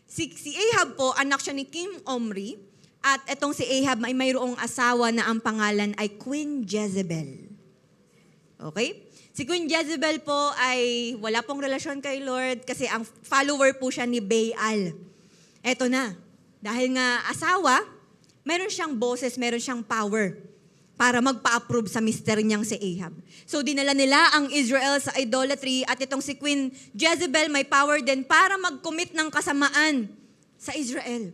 Si Ahab po, anak siya ni King Omri. At etong si Ahab ay mayroong asawa na ang pangalan ay Queen Jezebel. Okay? Si Queen Jezebel po ay wala pong relasyon kay Lord kasi ang follower po siya ni Baal. Eto na, dahil nga asawa, meron siyang boses, meron siyang power para magpa-approve sa mister niyang si Ahab. So dinala nila ang Israel sa idolatry at itong si Queen Jezebel may power din para mag-commit ng kasamaan sa Israel.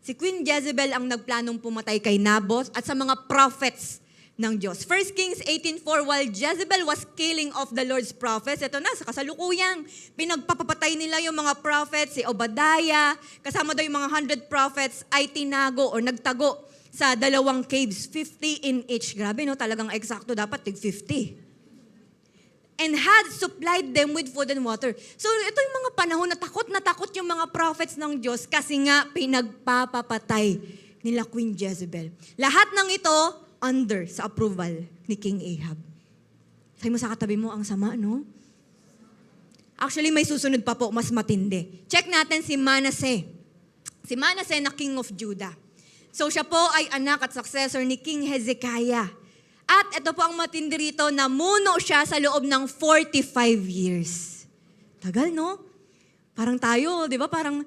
Si Queen Jezebel ang nagplanong pumatay kay Naboth at sa mga prophets ng Diyos. 1 Kings 18:4, while Jezebel was killing off the Lord's prophets, ito na, sa kasalukuyang, pinagpapapatay nila yung mga prophets, si Obadiah, kasama daw yung mga 100 prophets, ay tinago o nagtago sa 2 caves, 50 in each. Grabe, no? Talagang eksakto, dapat tig 50. And had supplied them with food and water. So ito yung mga panahon na takot yung mga prophets ng Diyos kasi nga pinagpapapatay nila Queen Jezebel. Lahat ng ito, under sa approval ni King Ahab. Sabi mo sa katabi mo, ang sama, no? Actually, may susunod pa po, mas matindi. Check natin si Manasseh. Si Manasseh na King of Judah. So siya po ay anak at successor ni King Hezekiah. At ito po ang matindi rito, namuno siya sa loob ng 45 years. Tagal, no? Parang tayo, di ba? Parang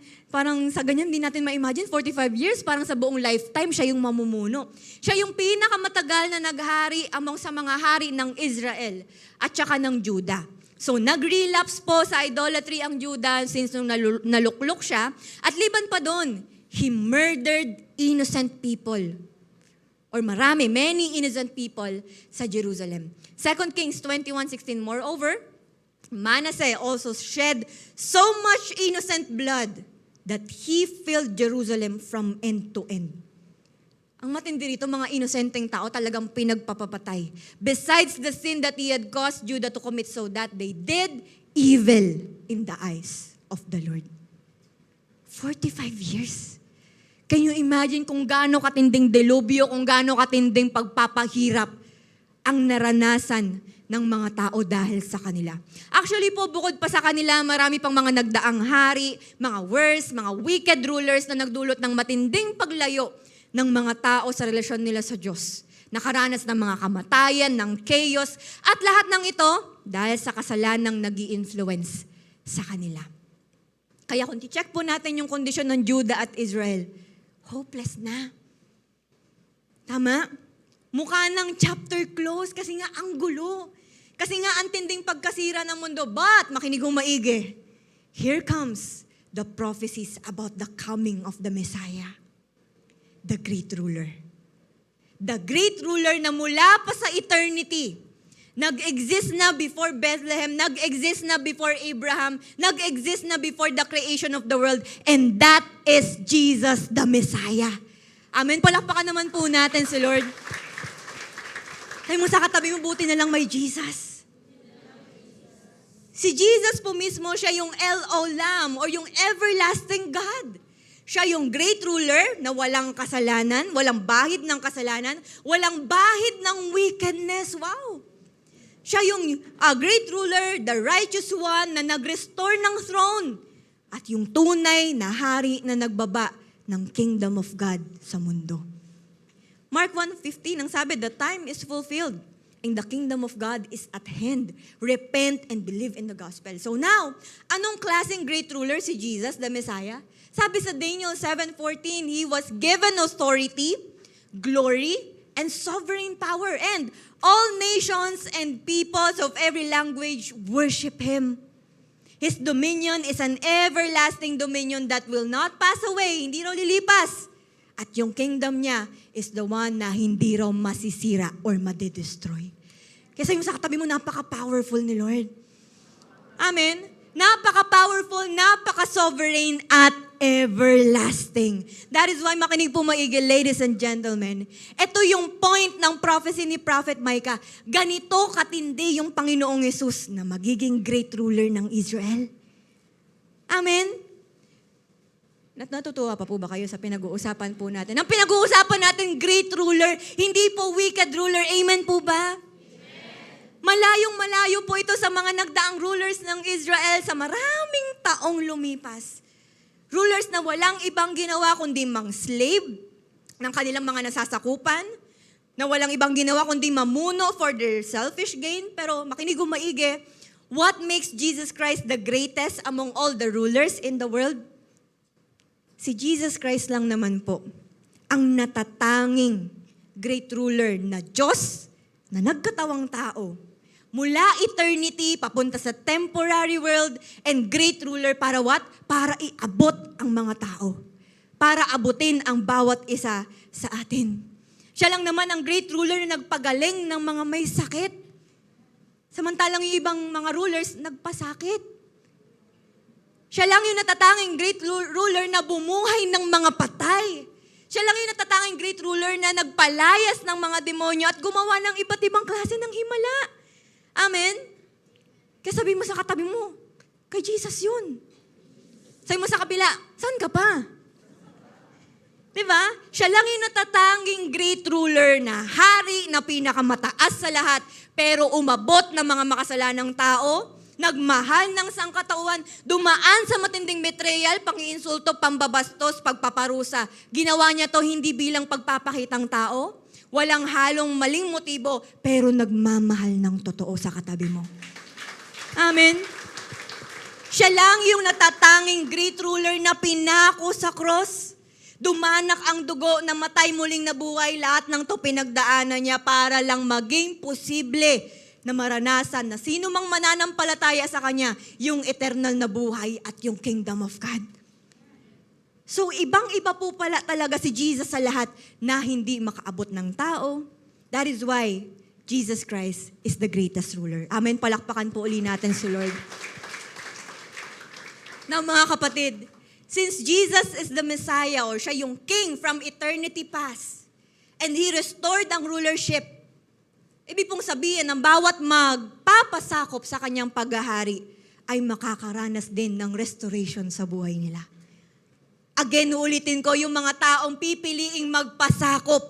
sa ganyan, hindi natin ma-imagine, 45 years, parang sa buong lifetime, siya yung mamumuno. Siya yung pinakamatagal na naghari among sa mga hari ng Israel at saka ng Judah. So, nag-relapse po sa idolatry ang Judah since nung naluklok siya. At liban pa doon, he murdered innocent people. Or many innocent people sa Jerusalem. 2 Kings 21:16, moreover, Manasseh also shed so much innocent blood that he filled Jerusalem from end to end. Ang matindi rito, mga inosenteng tao talagang pinagpapapatay. Besides the sin that he had caused Judah to commit, so that they did evil in the eyes of the Lord. 45 years. Can you imagine kung gaano katinding delubyo, kung gaano katinding pagpapahirap ang naranasan ng mga tao dahil sa kanila. Actually po, bukod pa sa kanila, marami pang mga nagdaang hari, mga worse, mga wicked rulers na nagdulot ng matinding paglayo ng mga tao sa relasyon nila sa Diyos. Nakaranas ng mga kamatayan, ng chaos, at lahat ng ito dahil sa kasalanang nag-i-influence sa kanila. Kaya kung i-check po natin yung kondisyon ng Judah at Israel, hopeless na. Tama? Mukha ng chapter close kasi nga ang gulo. Kasi nga ang tinding pagkasira ng mundo. But, makinig kong maigi, here comes the prophecies about the coming of the Messiah. The great ruler. The great ruler na mula pa sa eternity, nag-exist na before Bethlehem, nag-exist na before Abraham, nag-exist na before the creation of the world, and that is Jesus the Messiah. Amen. Palakpakan naman po natin si Lord. Sabi mo sa katabi mo, buti na lang may Jesus. Si Jesus po mismo, siya yung El-Olam or yung everlasting God. Siya yung great ruler na walang kasalanan, walang bahid ng kasalanan, walang bahid ng wickedness. Wow! Siya yung great ruler, the righteous one na nag-restore ng throne at yung tunay na hari na nagbaba ng kingdom of God sa mundo. Mark 1:15 ang sabi, the time is fulfilled and the kingdom of God is at hand. Repent and believe in the gospel. So now, anong klaseng great ruler si Jesus, the Messiah? Sabi sa Daniel 7:14, He was given authority, glory, and sovereign power. And all nations and peoples of every language worship Him. His dominion is an everlasting dominion that will not pass away. Hindi raw lilipas. At yung kingdom niya is the one na hindi raw masisira or madidestroy. Kasi yung sa katabi mo, napaka-powerful ni Lord. Amen? Napaka-powerful, napaka-sovereign at everlasting. That is why makinig po maigi, ladies and gentlemen. Ito yung point ng prophecy ni Prophet Micah. Ganito katindi yung Panginoong Yesus na magiging great ruler ng Israel. Amen? Natutuwa pa po ba kayo sa pinag-uusapan po natin? Ang pinag-uusapan natin, great ruler, hindi po wicked ruler. Amen po ba? Amen. Malayong-malayo po ito sa mga nagdaang rulers ng Israel sa maraming taong lumipas. Rulers na walang ibang ginawa kundi mang-slave ng kanilang mga nasasakupan, na walang ibang ginawa kundi mamuno for their selfish gain. Pero makinig kung maigi, what makes Jesus Christ the greatest among all the rulers in the world? Si Jesus Christ lang naman po ang natatanging great ruler na Diyos na nagkatawang tao. Mula eternity, papunta sa temporary world, and great ruler para what? Para iabot ang mga tao. Para abutin ang bawat isa sa atin. Siya lang naman ang great ruler na nagpagaling ng mga may sakit. Samantalang yung ibang mga rulers, nagpasakit. Siya lang yung natatanging great ruler na bumuhay ng mga patay. Siya lang yung natatanging great ruler na nagpalayas ng mga demonyo at gumawa ng iba't ibang klase ng himala. Amen? Kaya sabihin mo sa katabi mo, kay Jesus yun. Sabihin mo sa kabila, saan ka pa? Diba? Siya lang yung natatanging great ruler na hari na pinakamataas sa lahat, pero umabot ng mga makasalanang tao, nagmahal ng sangkatauhan, dumaan sa matinding betrayal, pangiinsulto, pambabastos, pagpaparusa. Ginawa niya to hindi bilang pagpapakitang tao, walang halong maling motibo, pero nagmamahal ng totoo sa katabi mo. Amen? Siya lang yung natatanging great ruler na pinako sa cross. Dumanak ang dugo na matay muling nabuhay, lahat ng to pinagdaanan niya para lang maging posible na maranasan na sino mang mananampalataya sa Kanya, yung eternal na buhay at yung kingdom of God. So, ibang-iba po pala talaga si Jesus sa lahat na hindi makaabot ng tao. That is why Jesus Christ is the greatest ruler. Amen. Palakpakan po uli natin si Lord. Now, mga kapatid, since Jesus is the Messiah or siya yung King from eternity past, and He restored ang rulership, ibig pong sabihin ng bawat magpapasakop sa Kanyang paghahari ay makakaranas din ng restoration sa buhay nila. Again, ulitin ko, yung mga taong pipiliing magpasakop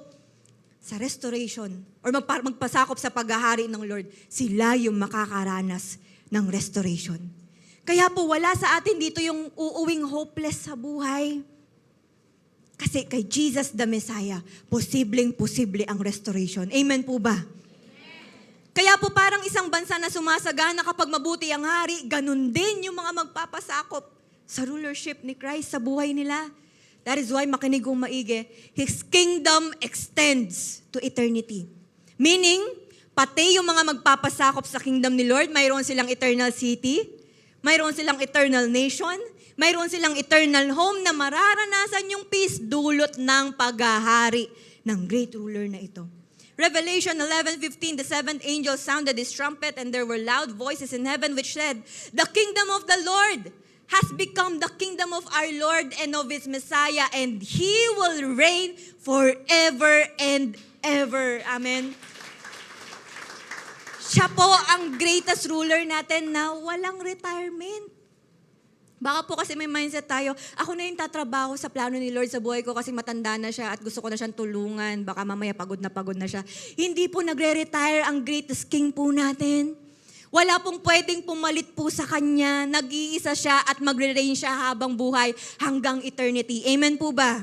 sa restoration or magpasakop sa paghahari ng Lord, sila yung makakaranas ng restoration. Kaya po, wala sa atin dito yung uuwing hopeless sa buhay. Kasi kay Jesus the Messiah, posibleng-posible ang restoration. Amen po ba? Kaya po parang isang bansa na sumasagana kapag mabuti ang hari, ganun din yung mga magpapasakop sa rulership ni Christ sa buhay nila. That is why, makinig kong maigi, His kingdom extends to eternity. Meaning, pati yung mga magpapasakop sa kingdom ni Lord, mayroon silang eternal city, mayroon silang eternal nation, mayroon silang eternal home na mararanasan yung peace dulot ng paghahari ng great ruler na ito. Revelation 11:15, the seventh angel sounded his trumpet, and there were loud voices in heaven which said, "The kingdom of the Lord has become the kingdom of our Lord and of His Messiah, and He will reign forever and ever." Amen. Siya po ang greatest ruler natin na walang retirement. Baka po kasi may mindset tayo, ako na yung tatrabaho sa plano ni Lord sa buhay ko kasi matanda na siya at gusto ko na siyang tulungan. Baka mamaya pagod na siya. Hindi po nagre-retire ang greatest king po natin. Wala pong pwedeng pumalit po sa Kanya. Nag-iisa siya at magre-reign siya habang buhay hanggang eternity. Amen po ba?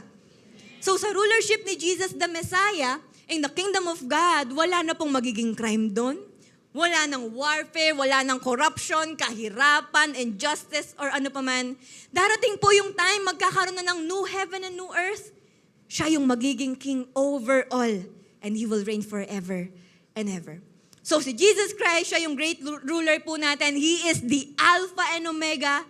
So sa rulership ni Jesus the Messiah, in the kingdom of God, wala na pong magiging crime doon. Wala nang warfare, wala nang corruption, kahirapan, injustice, or ano pa man. Darating po yung time, magkakaroon na ng new heaven and new earth. Siya yung magiging king over all. And He will reign forever and ever. So si Jesus Christ, siya yung great ruler po natin. He is the Alpha and Omega.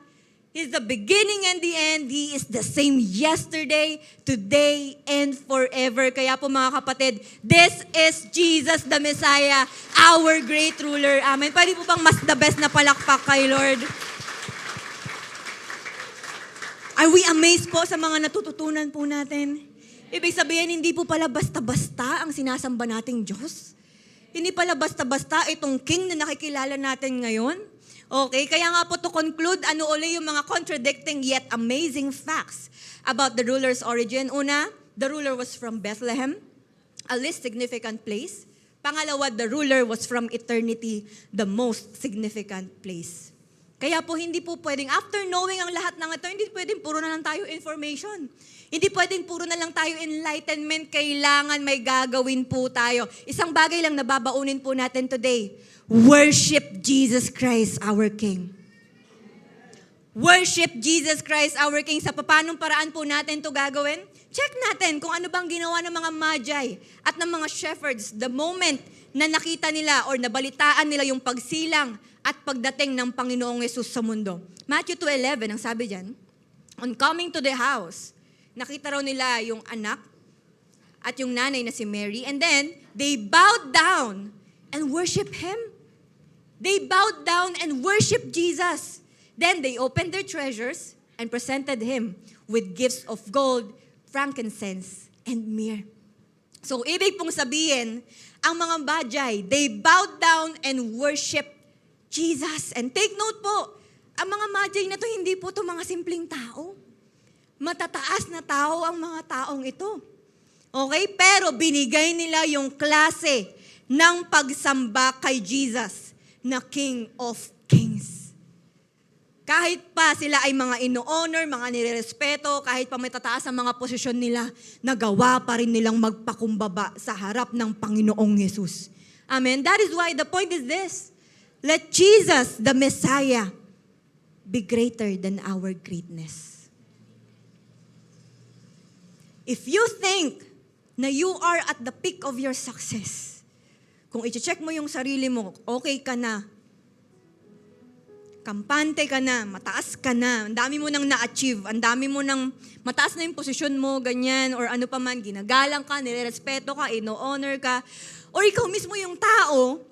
He's the beginning and the end. He is the same yesterday, today, and forever. Kaya po mga kapatid, this is Jesus the Messiah, our great ruler. Amen. Pwede po bang mas the best na palakpak kay Lord? Are we amazed po sa mga natututunan po natin? Ibig sabihin, hindi po pala basta-basta ang sinasamba nating Diyos. Hindi pala basta-basta itong king na nakikilala natin ngayon. Okay, kaya nga po to conclude, ano uli yung mga contradicting yet amazing facts about the ruler's origin. Una, the ruler was from Bethlehem, a least significant place. Pangalawa, the ruler was from eternity, the most significant place. Kaya po hindi po pwedeng, after knowing ang lahat ng ito, hindi pwedeng puro na lang tayo information. Hindi pwedeng puro na lang tayo enlightenment. Kailangan may gagawin po tayo. Isang bagay lang na babaunin po natin today. Worship Jesus Christ, our King. Worship Jesus Christ, our King. Sa paanong paraan po natin to gagawin? Check natin kung ano bang ginawa ng mga magi at ng mga shepherds the moment na nakita nila or nabalitaan nila yung pagsilang at pagdating ng Panginoong Yesus sa mundo. Matthew 2:11, ang sabi dyan, on coming to the house, nakita raw nila yung anak at yung nanay na si Mary, and then they bowed down and worship Him. They bowed down and worshiped Jesus. Then they opened their treasures and presented Him with gifts of gold, frankincense, and myrrh. So, ibig pong sabihin, ang mga magi, they bowed down and worshiped Jesus. And take note po, ang mga magi na to, hindi po to mga simpleng tao. Matataas na tao ang mga taong ito. Okay? Pero binigay nila yung klase ng pagsamba kay Jesus na King of Kings. Kahit pa sila ay mga ino-honor, mga nirerespeto, kahit pa may tataas ang mga posisyon nila, nagawa pa rin nilang magpakumbaba sa harap ng Panginoong Yesus. Amen? That is why the point is this. Let Jesus, the Messiah, be greater than our greatness. If you think na you are at the peak of your success, kung i-check mo yung sarili mo, okay ka na, kampante ka na, mataas ka na, ang dami mo nang na-achieve, ang dami mo nang mataas na yung posisyon mo, ganyan, or ano pa man, ginagalang ka, nirerespeto ka, ino-honor ka, or ikaw mismo yung tao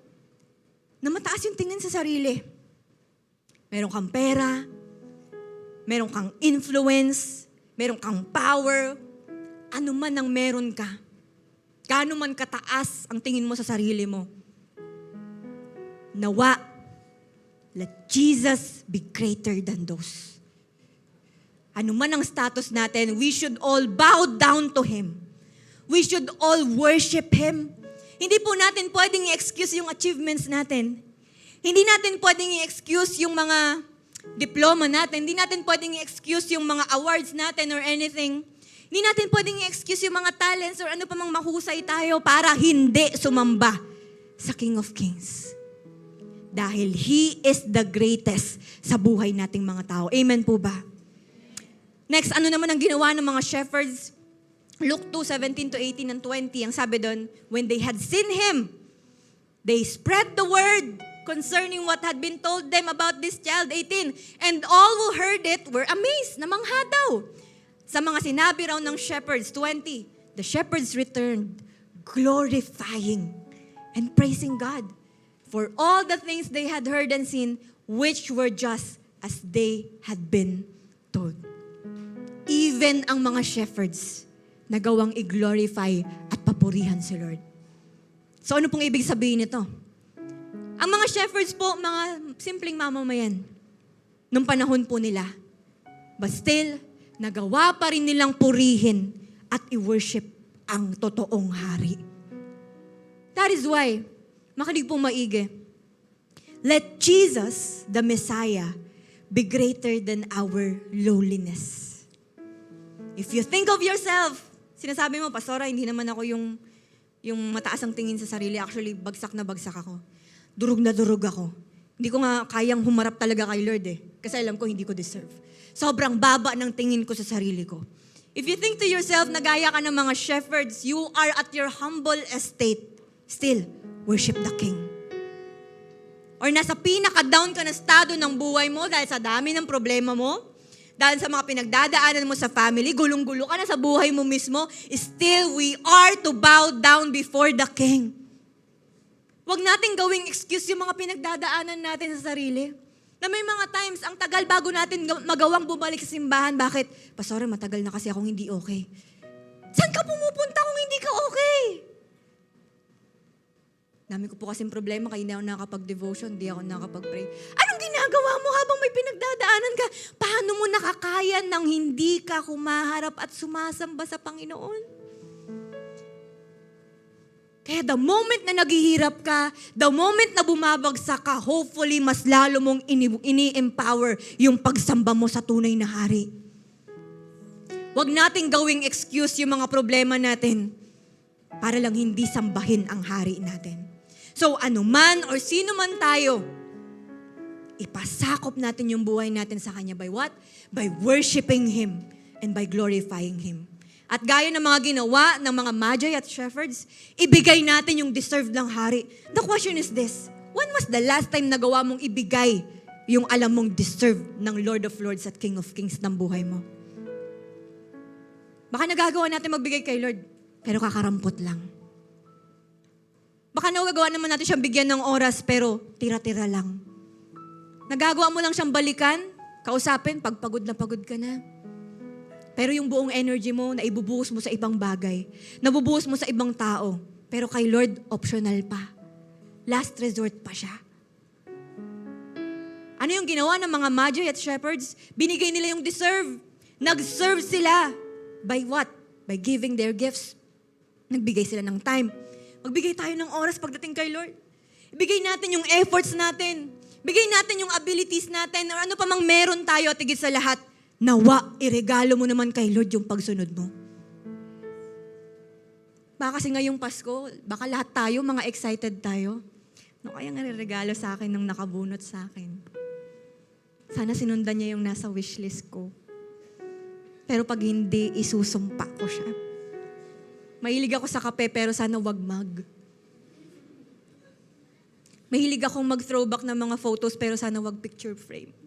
na mataas yung tingin sa sarili. Meron kang pera, meron kang influence, meron kang power, ano man ang meron ka, gaano man kataas ang tingin mo sa sarili mo, nawa, let Jesus be greater than those. Ano man ang status natin, we should all bow down to Him. We should all worship Him. Hindi po natin pwedeng i-excuse yung achievements natin. Hindi natin pwedeng i-excuse yung mga diploma natin. Hindi natin pwedeng i-excuse yung mga awards natin or anything. Hindi natin pwedeng i-excuse yung mga talents or ano pa mang mahusay tayo para hindi sumamba sa King of Kings. Dahil He is the greatest sa buhay nating mga tao. Amen po ba? Next, ano naman ang ginawa ng mga shepherds? Luke 2:17-18 and 20, ang sabi doon, when they had seen Him, they spread the word concerning what had been told them about this child, 18. And all who heard it were amazed, namangha daw. Sa mga sinabi raw ng shepherds, 20, the shepherds returned, glorifying and praising God for all the things they had heard and seen, which were just as they had been told. Even ang mga shepherds, nagawang i-glorify at papurihan si Lord. So ano pong ibig sabihin nito? Ang mga shepherds po, mga simpleng mamamayan, nung panahon po nila, but still, nagawa pa rin nilang purihin at i-worship ang totoong hari. That is why, makinig pong maigi, let Jesus, the Messiah, be greater than our lowliness. If you think of yourself, sinasabi mo, Pastora, hindi naman ako yung mataas ang tingin sa sarili. Actually, bagsak na bagsak ako. Durog na durog ako. Hindi ko nga kayang humarap talaga kay Lord eh. Kasi alam ko hindi ko deserve. Sobrang baba ng tingin ko sa sarili ko. If you think to yourself na gaya ka ng mga shepherds, you are at your humble estate. Still, worship the King. Or nasa pinaka-down ka na estado ng buhay mo dahil sa dami ng problema mo, dahil sa mga pinagdadaanan mo sa family, gulong-gulo ka na sa buhay mo mismo, still we are to bow down before the King. Huwag natin gawing excuse yung mga pinagdadaanan natin sa sarili. Na may mga times, ang tagal bago natin magawang bumalik sa simbahan. Bakit? Pastor, matagal na kasi akong hindi okay. Saan ka pumupunta kung hindi ka okay? Dami ko po kasing problema, kaya hindi ako nakapag-devotion, hindi ako nakapag-pray. Anong ginagawa mo habang may pinagdadaanan ka? Paano mo nakakaya nang hindi ka humaharap at sumasamba sa Panginoon? Kaya the moment na naghihirap ka, the moment na bumabagsak ka, hopefully mas lalo mong ini-empower yung pagsamba mo sa tunay na hari. Huwag nating gawing excuse yung mga problema natin para lang hindi sambahin ang hari natin. So anuman or sino man tayo, ipasakop natin yung buhay natin sa Kanya by what? By worshiping Him and by glorifying Him. At gaya ng mga ginawa ng mga magi at shepherds, ibigay natin yung deserved ng hari. The question is this, when was the last time nagawa mong ibigay yung alam mong deserved ng Lord of Lords at King of Kings ng buhay mo? Baka nagagawa natin magbigay kay Lord, pero kakarampot lang. Baka nagagawa naman natin siyang bigyan ng oras, pero tira-tira lang. Nagagawa mo lang siyang balikan, kausapin, pag pagod na pagod ka na. Pero yung buong energy mo, naibubuhos mo sa ibang bagay. Nabubuhos mo sa ibang tao. Pero kay Lord, optional pa. Last resort pa siya. Ano yung ginawa ng mga magi at shepherds? Binigay nila yung deserve. Nag-serve sila. By what? By giving their gifts. Nagbigay sila ng time. Magbigay tayo ng oras pagdating kay Lord. Ibigay natin yung efforts natin. Bigay natin yung abilities natin or ano pa mang meron tayo at higit sa lahat. Nawa, iregalo mo naman kay Lord yung pagsunod mo. Baka kasi ngayong Pasko, baka lahat tayo, mga excited tayo. Ano kaya nga regalo sa akin nung nakabunot sa akin? Sana sinundan niya yung nasa wishlist ko. Pero pag hindi, isusumpa ko siya. Mahilig ako sa kape, pero sana wag mag. Mahilig akong mag-throwback ng mga photos, pero sana wag picture frame.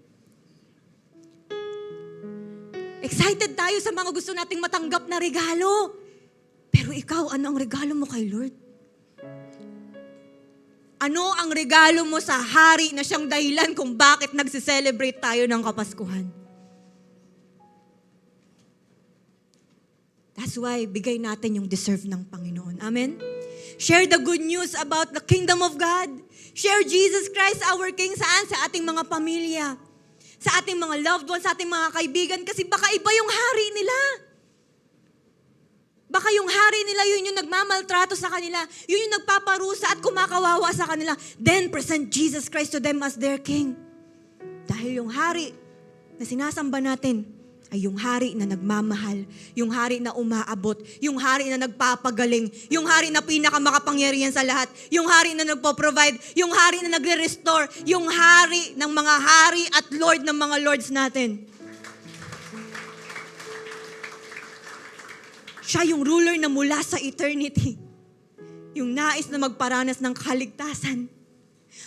Excited tayo sa mga gusto nating matanggap na regalo. Pero ikaw, ano ang regalo mo kay Lord? Ano ang regalo mo sa hari na siyang dahilan kung bakit nagse-celebrate tayo ng Kapaskuhan? That's why bigay natin yung deserve ng Panginoon. Amen? Share the good news about the kingdom of God. Share Jesus Christ, our King, saan? Sa ating mga pamilya. Sa ating mga loved ones, sa ating mga kaibigan, kasi baka iba yung hari nila. Baka yung hari nila, yun yung nagmamaltrato sa kanila, yun yung nagpaparusa at kumakawawa sa kanila. Then present Jesus Christ to them as their King. Dahil yung hari na sinasamba natin ay yung hari na nagmamahal, yung hari na umaabot, yung hari na nagpapagaling, yung hari na pinakamakapangyarihan sa lahat, yung hari na nagpo-provide, yung hari na nagre-restore, yung hari ng mga hari at Lord ng mga Lords natin. Siya yung ruler na mula sa eternity, yung nais na magparanas ng kaligtasan.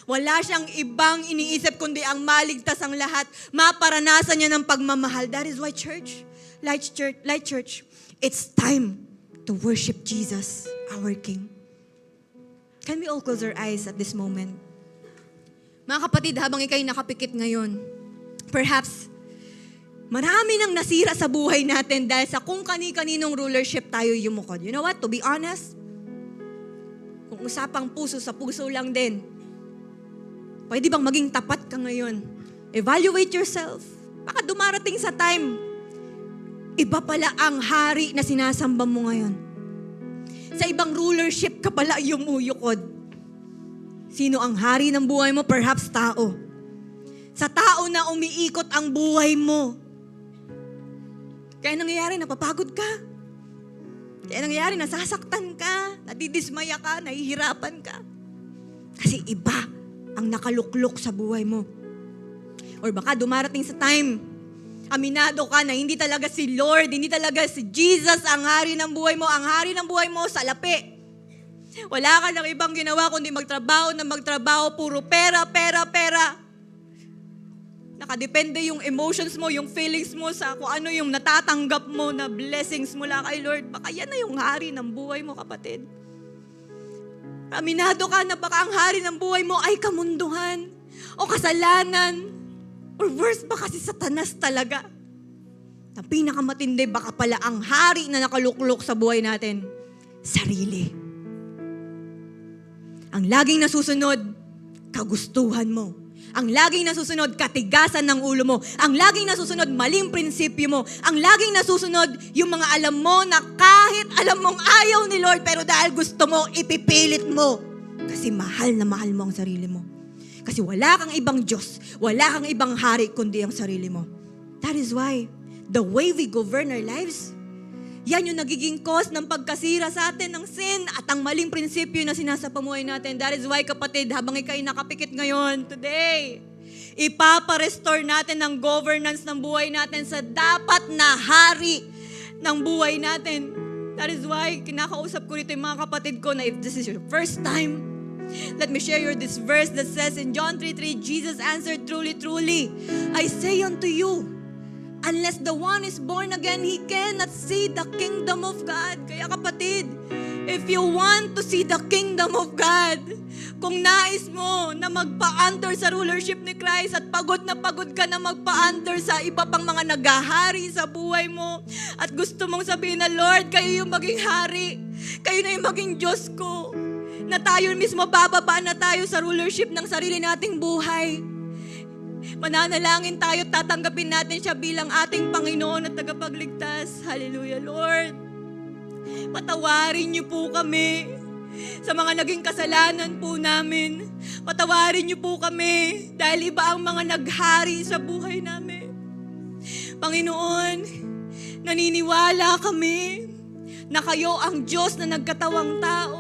Wala siyang ibang iniisip kundi ang maligtas ang lahat. Maparanasan niya ng pagmamahal. That is why Light Church, it's time to worship Jesus, our King. Can we all close our eyes at this moment? Mga kapatid, habang ikaw'y nakapikit ngayon, perhaps marami nang nasira sa buhay natin dahil sa kung kani-kaninong rulership tayo yumukod. You know what? To be honest, kung usapang puso sa puso lang din, pwede bang maging tapat ka ngayon? Evaluate yourself. Baka dumarating sa time, iba pala ang hari na sinasamba mo ngayon. Sa ibang rulership ka pala yumuyukod. Sino ang hari ng buhay mo? Perhaps tao. Sa tao na umiikot ang buhay mo. Kaya nangyayari, napapagod ka. Kaya nangyayari, nasasaktan ka, nadidismaya ka, nahihirapan ka. Kasi iba ang nakaluklok sa buhay mo. Or baka dumarating sa time, aminado ka na hindi talaga si Lord, hindi talaga si Jesus ang hari ng buhay mo. Ang hari ng buhay mo, salapi. Wala ka nang ibang ginawa kundi magtrabaho, puro pera. Nakadepende yung emotions mo, yung feelings mo sa kung ano yung natatanggap mo na blessings mula kay Lord. Baka yan na yung hari ng buhay mo, kapatid. Aminado ka na baka ang hari ng buhay mo ay kamunduhan o kasalanan or worse, baka si Satanas talaga. Ang pinakamatindi, baka pala ang hari na nakaluklok sa buhay natin, sarili. Ang laging nasusunod, kagustuhan mo. Ang laging nasusunod, katigasan ng ulo mo. Ang laging nasusunod, maling prinsipyo mo. Ang laging nasusunod, yung mga alam mo na kahit alam mong ayaw ni Lord, pero dahil gusto mo, ipipilit mo. Kasi mahal na mahal mo ang sarili mo. Kasi wala kang ibang Diyos, wala kang ibang hari, kundi ang sarili mo. That is why, the way we govern our lives, yan yung nagiging cause ng pagkasira sa atin ng sin at ang maling prinsipyo na sinasapamuhay natin. That is why, kapatid, habang ikaw'y nakapikit ngayon, today, ipapa-restore natin ang governance ng buhay natin sa dapat na hari ng buhay natin. That is why, kinakausap ko rito yung mga kapatid ko na if this is your first time, let me share you this verse that says in John 3:3, Jesus answered, truly, truly, I say unto you, unless the one is born again, he cannot see the kingdom of God. Kaya kapatid, if you want to see the kingdom of God, kung nais mo na magpa-under sa rulership ni Christ at pagod ka na magpa-under sa iba pang mga naghahari sa buhay mo at gusto mong sabihin na, Lord, kayo yung maging hari, kayo na yung maging Diyos ko, na tayo mismo bababa na tayo sa rulership ng sarili nating buhay. Mananalangin tayo, tatanggapin natin siya bilang ating Panginoon at tagapagligtas. Hallelujah, Lord. Patawarin niyo po kami sa mga naging kasalanan po namin. Patawarin niyo po kami dahil iba ang mga naghari sa buhay namin. Panginoon, naniniwala kami na kayo ang Diyos na nagkatawang tao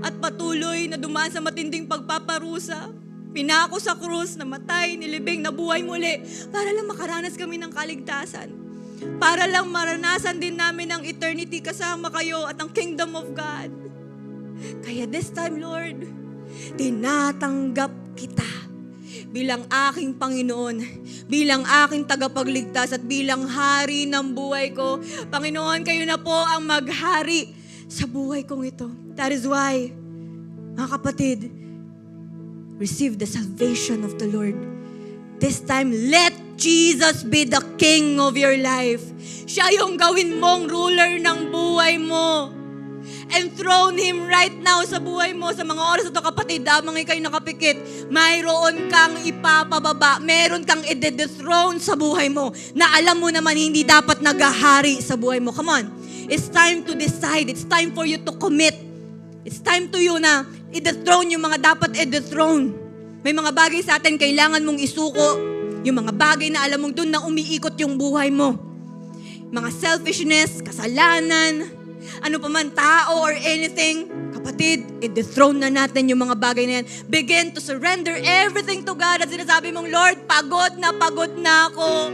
at patuloy na dumaan sa matinding pagpaparusa. Pinako sa krus, namatay, nilibing, nabuhay muli para lang makaranas kami ng kaligtasan. Para lang maranasan din namin ang eternity kasama kayo at ang kingdom of God. Kaya this time, Lord, tinatanggap kita bilang aking Panginoon, bilang aking tagapagligtas at bilang hari ng buhay ko. Panginoon, kayo na po ang maghari sa buhay kong ito. That is why, mga kapatid, receive the salvation of the Lord. This time, let Jesus be the King of your life. Siya yung gawin mong ruler ng buhay mo. Enthrone Him right now sa buhay mo. Sa mga oras na ito, kapatid, habang ikaw'y nakapikit, mayroon kang ipapababa, meron kang i-dethrone sa buhay mo na alam mo naman hindi dapat naghahari sa buhay mo. Come on. It's time to decide. It's time for you to commit. It's time to you na i-dethrone yung mga dapat i-dethrone. May mga bagay sa atin kailangan mong isuko. Yung mga bagay na alam mong doon na umiikot yung buhay mo. Mga selfishness, kasalanan, ano pa man, tao or anything. Kapatid, i-dethrone na natin yung mga bagay na yan. Begin to surrender everything to God. At sinasabi mong, Lord, pagod na ako.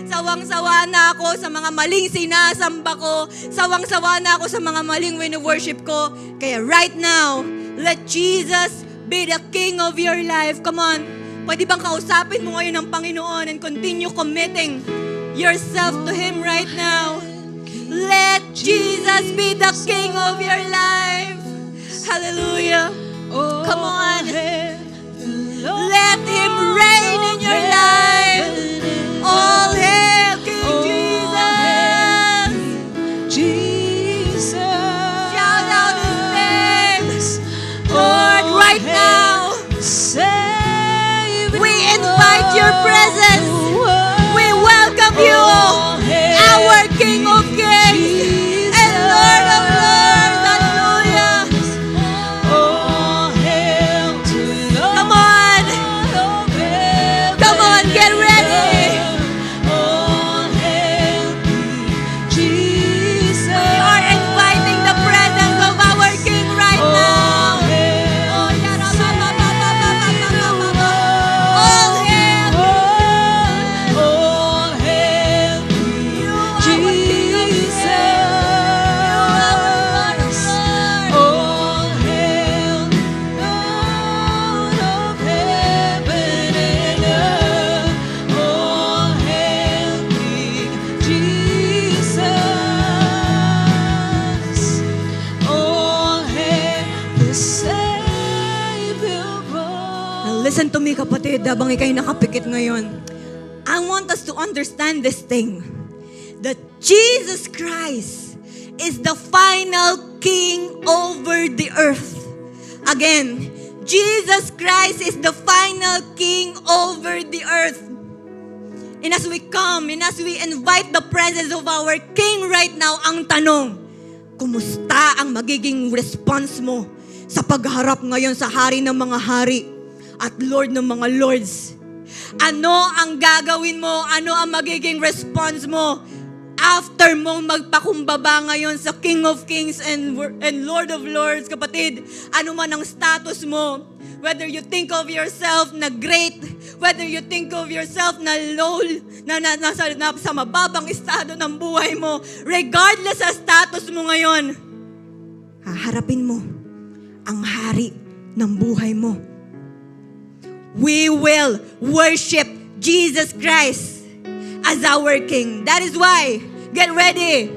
Sawang-sawa na ako sa mga maling sinasamba ko. Sawang-sawa na ako sa mga maling wino-worship ko. Kaya right now, let Jesus be the King of your life. Come on. Pwede bang kausapin mo ngayon ang Panginoon and continue committing yourself to Him right now? Let Jesus be the King of your life. Hallelujah. Come on. Let Him reign in your life. All hail King Jesus. Jesus. Shout out His name. Lord, right now, we invite your presence. We welcome you, our King of Kings and Lord of Lords. Hallelujah. Come on. Come on, get ready. We are inviting the presence of our King right now. Oh, all hail. Now listen to me, kapatid, habang ikaw'y nakapikit ngayon. I want us to understand this thing. That Jesus Christ is the final King over the earth. Again, Jesus Christ is the final King over the earth. And as we come, and as we invite the presence of our King right now, ang tanong, kumusta ang magiging response mo sa pagharap ngayon sa Hari ng mga Hari at Lord ng mga Lords? Ano ang gagawin mo? Ano ang magiging response mo after mong magpakumbaba ngayon sa King of Kings and Lord of Lords? Kapatid, ano man ang status mo, whether you think of yourself na great, whether you think of yourself na low, na sa mababang estado ng buhay mo, regardless sa status mo ngayon, haharapin mo ang hari ng buhay mo. We will worship Jesus Christ as our King. That is why, get ready.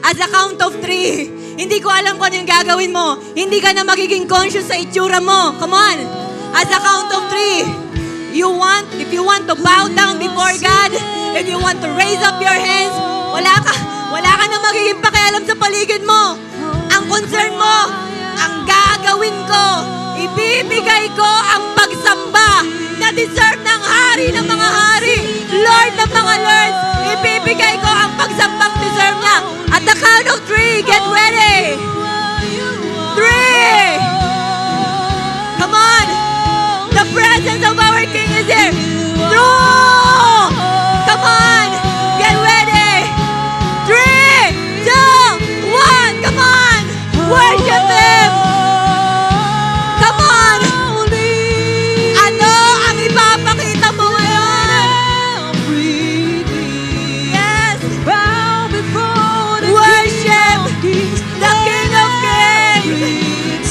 As a count of 3, hindi ko alam kung ano yung gagawin mo. Hindi ka na magiging conscious sa itsura mo. Come on. As a count of 3, if you want to bow down before God, if you want to raise up your hands, wala ka na magiging pakialam sa paligid mo. Ang concern mo, ang gagawin ko, ibibigay ko ang pagsamba na deserve ng Hari ng mga Hari, Lord ng mga Lords. Ibibigay ko ang pagsambang deserve niya. At the count of 3, get ready. 3. Come on. The presence of our King is here. 2. Come on. Get ready. 3, 2, 1. Come on. Worship Him. Come on. Ano ang ipapakita mo ngayon? Yes. Worship the King of Kings.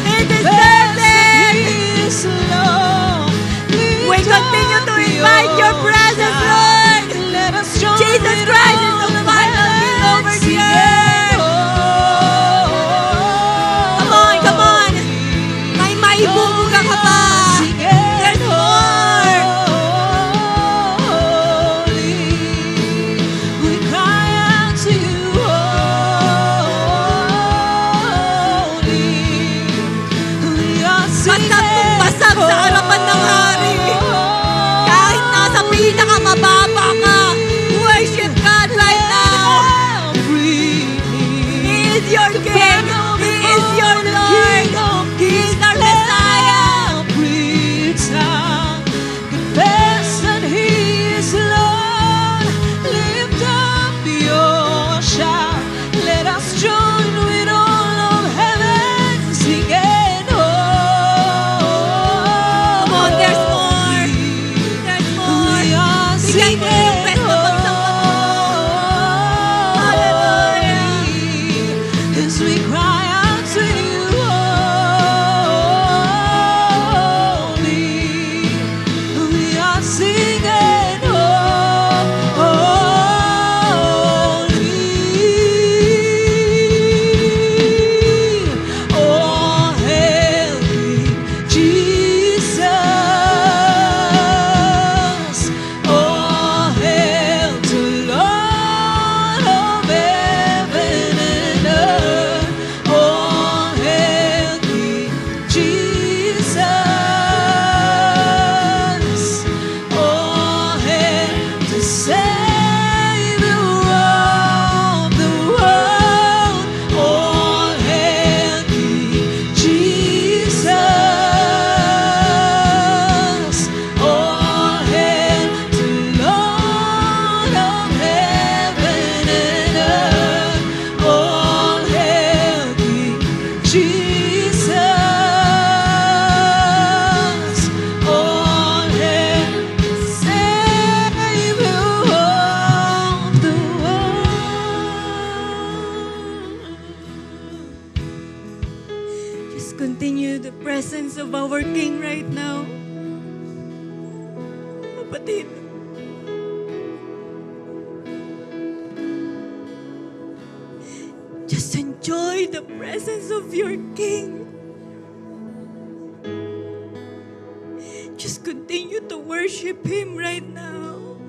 He deserves it. We continue to invite your presence, Lord. Jesus Christ is the final King over the earth. Come on. May maibubuga ka pa. There's more. We cry out to you, holy. We are singing, Basag sa harapan ng Hari. Kahit nasa pinakamababa ka, worship God right now. He is your King. He is your Lord. He is our Messiah. confess that He is Lord. Lift up your shout. Let us join with all of heaven, singing, Come on, there's more. There's more. We are Bigay mo yung best na pagsamba mo. Hallelujah. as we cry out to you, holy. We are singing, holy. Oh, hail King Jesus. Oh, hail to Lord of heaven and earth. Oh, hail King Jesus. Oh, hail the Savior of the world. Oh, hail King Jesus. Oh, hail to Lord of heaven and earth. Oh, hail King Jesus. Oh, hail Savior of the world. Just continue the presence of our King right now. Kapatid. Just enjoy the presence of your King. Just continue to worship Him right now.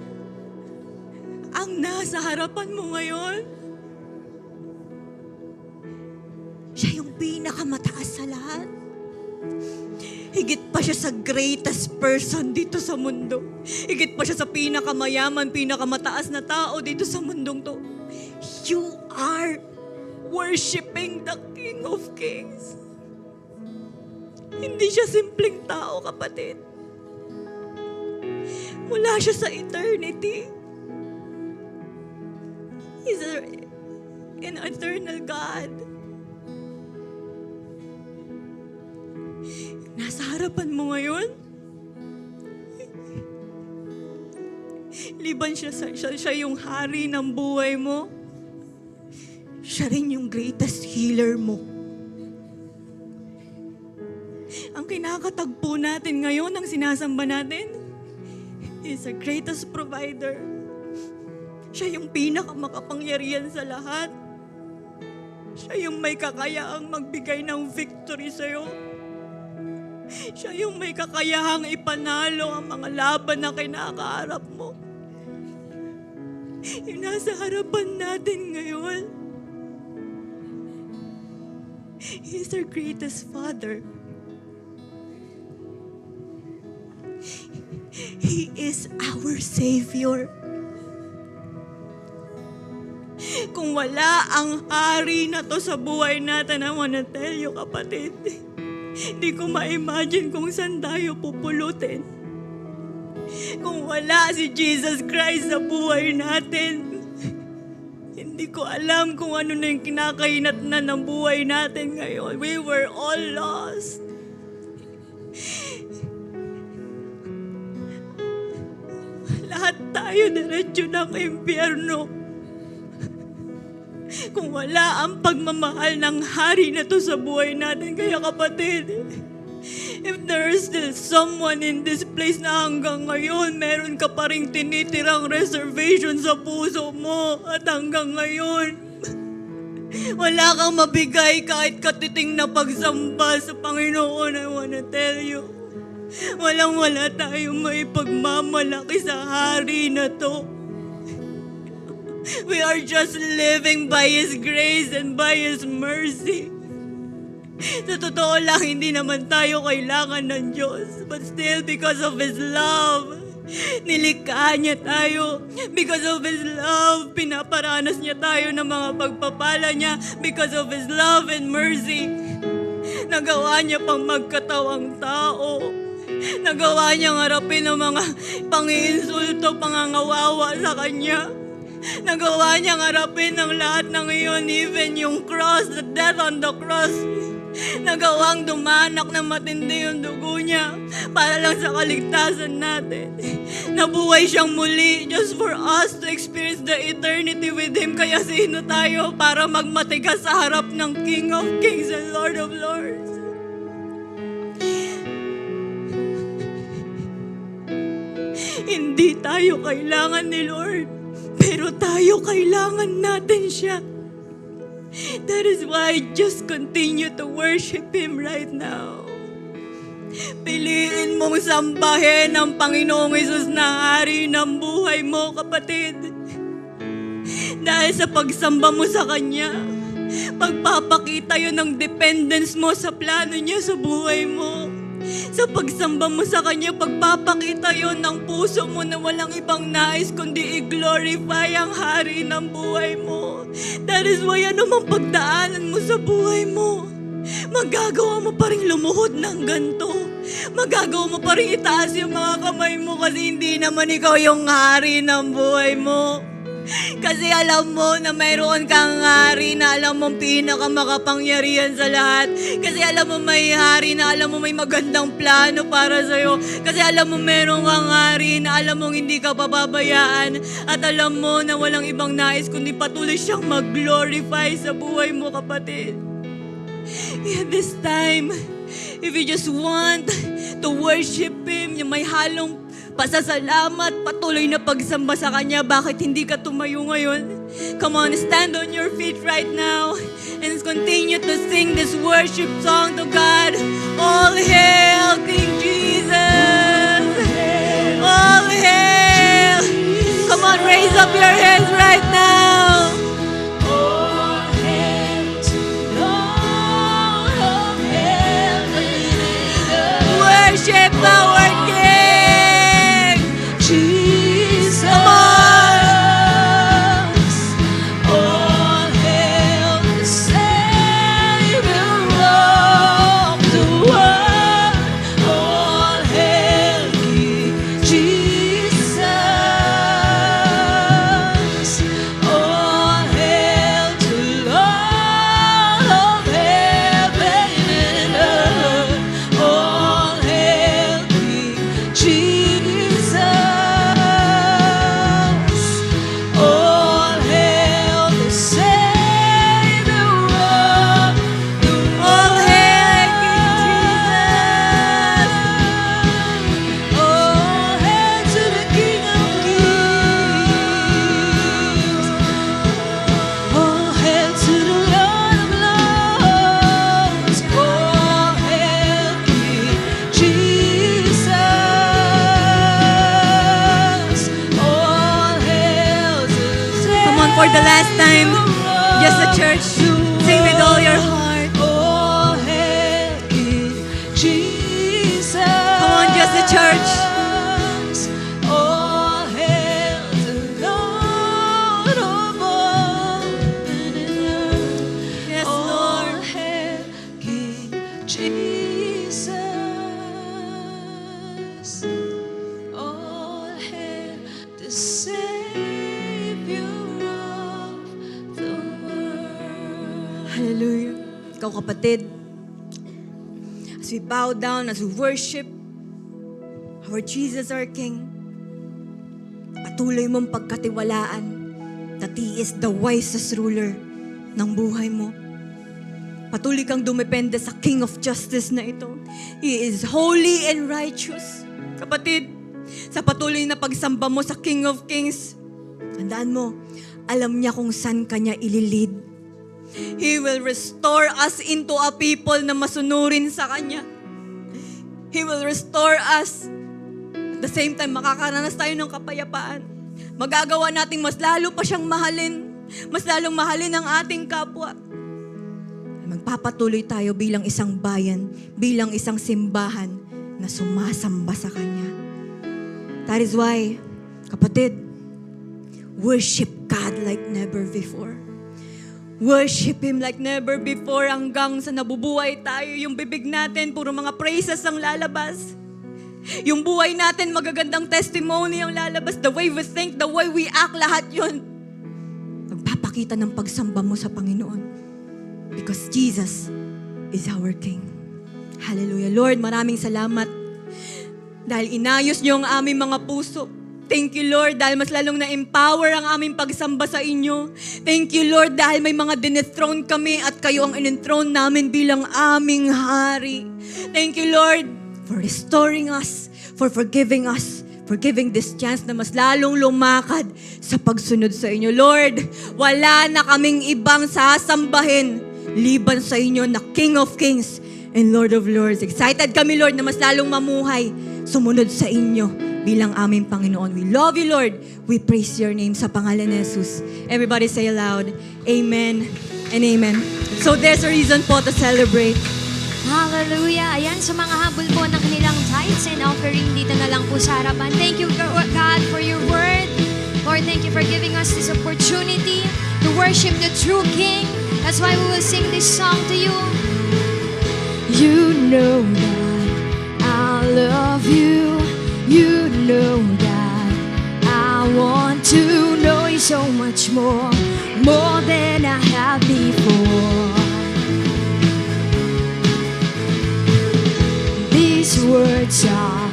Ang nasa harapan mo ngayon, siya yung pinakamataas sa lahat. Higit pa siya sa greatest person dito sa mundo. Higit pa siya sa pinakamayaman, pinakamataas na tao dito sa mundong to. You are worshiping the King of Kings. Hindi siya simpleng tao, kapatid. Wala siya sa eternity. He's an eternal God. Nasa harapan mo ngayon. Liban siya yung hari ng buhay mo. Siya rin yung greatest healer mo. Ang kinakatagpo natin ngayon, ang sinasamba natin, is the greatest provider. Siya yung pinakamakapangyarihan sa lahat. Siya yung may kakayaang magbigay ng victory sa'yo. Siya yung may kakayahang ipanalo ang mga laban na kinakaharap mo. Yung nasa harapan natin ngayon, He's our greatest Father. He is our Savior. Kung wala ang hari na to sa buhay natin, I wanna tell you, kapatid, hindi ko ma-imagine kung saan tayo pupulutin. Kung wala si Jesus Christ sa buhay natin, hindi ko alam kung ano na yung kinakahinatnan ng buhay natin ngayon. We were all lost. Lahat tayo diretso ng impyerno. Kung wala ang pagmamahal ng hari na to sa buhay natin. Kaya kapatid, if there is still someone in this place na hanggang ngayon, meron ka pa rin tinitirang reservation sa puso mo at hanggang ngayon, wala kang mabigay kahit katiting na pagsamba sa Panginoon, I wanna tell you, walang-wala tayong maipagmamalaki sa hari na to. We are just living by His grace and by His mercy. Sa totoo lang, hindi naman tayo kailangan ng Diyos. But still, because of His love, nilikha niya tayo. Because of His love, pinaparanas niya tayo ng mga pagpapala niya. Because of His love and mercy, nagawa niya pang magkatawang tao. Nagawa niyang harapin ang mga pangiinsulto, pangangawawa sa Kanya. Nagawa niyang harapin ang lahat ng iyon, even yung cross, the death on the cross. Nagawang dumanak na matindi yung dugo niya para lang sa kaligtasan natin. Nabuhay siyang muli just for us to experience the eternity with Him. Kaya sino tayo para magmatigas sa harap ng King of Kings and Lord of Lords? Hindi tayo kailangan ni Lord, pero tayo kailangan natin siya. That is why just continue to worship Him right now. Piliin mong sambahin ang Panginoong Hesus na hari ng buhay mo, kapatid. Dahil sa pagsamba mo sa Kanya, pagpapakita yun ng dependence mo sa plano niya sa buhay mo. Sa pagsamba mo sa Kanya, pagpapakita yon ng puso mo na walang ibang nais kundi i-glorify ang hari ng buhay mo. That is why anumang pagdaanan mo sa buhay mo, magagawa mo pa rin lumuhod ng ganito. Magagawa mo pa rin itaas yung mga kamay mo kasi hindi naman ikaw yung hari ng buhay mo. Kasi alam mo na mayroon kang hari na alam mong pinakamakapangyarihan sa lahat. Kasi alam mo may hari na alam mo may magandang plano para sa'yo. Kasi alam mo meron kang hari na alam mong hindi ka pababayaan. At alam mo na walang ibang nais kundi patuloy siyang mag-glorify sa buhay mo, kapatid. At this time, if you just want to worship Him, yung may halong pasasalamat, patuloy na pagsamba sa Kanya, bakit hindi ka tumayo ngayon? Come on, stand on your feet right now and continue to sing this worship song to God. All hail King Jesus! All hail! Come on, raise up your hands right now! All hail to Lord of heaven worship our King. Jesus. Come on. All hail the Savior of the world. All hail King Jesus. All hail the Lord of heaven and earth. All hail King Jesus. All hail the Savior of the world. All hail King Jesus. All hail to the King of Kings. All hail to the Lord of Lords. All hail King Jesus. All hail to the Come on, for the last time, just the church, sing with all your heart. All hail King Jesus. Come on, just the church. All hail the Lord of all. Yes, All Lord. hail King Jesus. All hail the Savior of the world. Hallelujah. Ikaw kapatid, as we bow down, as we worship our Jesus, our King, patuloy mong pagkatiwalaan that He is the wisest ruler ng buhay mo. Patuloy kang dumepende sa King of Justice na ito. He is holy and righteous. Kapatid, sa patuloy na pagsamba mo sa King of Kings, tandaan mo, alam niya kung saan kanya ililid. He will restore us into a people na masunurin sa Kanya. He will restore us. At the same time, makakaranas tayo ng kapayapaan. Magagawa nating mas lalo pa siyang mahalin. Mas lalong mahalin ang ating kapwa. Magpapatuloy tayo bilang isang bayan, bilang isang simbahan na sumasamba sa Kanya. That is why, kapatid, worship God like never before. Worship Him like never before hanggang sa nabubuhay tayo. Yung bibig natin, puro mga praises ang lalabas. Yung buhay natin, magagandang testimony ang lalabas. The way we think, the way we act, lahat yun. Magpapakita ng pagsamba mo sa Panginoon. Because Jesus is our King. Hallelujah. Lord, maraming salamat. Dahil inayos niyo ang aming mga puso. Thank you, Lord, dahil mas lalong na-empower ang aming pagsamba sa inyo. Thank you, Lord, dahil may mga dinethrone kami at kayo ang in-enthrone namin bilang aming hari. Thank you, Lord, for restoring us, for forgiving us, for giving this chance na mas lalong lumakad sa pagsunod sa inyo. Lord, wala na kaming ibang sasambahin liban sa inyo na King of Kings and Lord of Lords. Excited kami, Lord, na mas lalong mamuhay, sumunod sa inyo bilang aming Panginoon. We love you, Lord. We praise your name sa pangalan ni Jesus. Everybody say aloud, Amen and Amen. So there's a reason po to celebrate. Hallelujah. Ayan, sa mga habol po ng kanilang tithes and offering, dito na lang po sa harapan. Thank you, God, for your word. Lord, thank you for giving us this opportunity to worship the true King. That's why we will sing this song to you. You know that I love you. You know that I want to know you so much more than I have before. These words are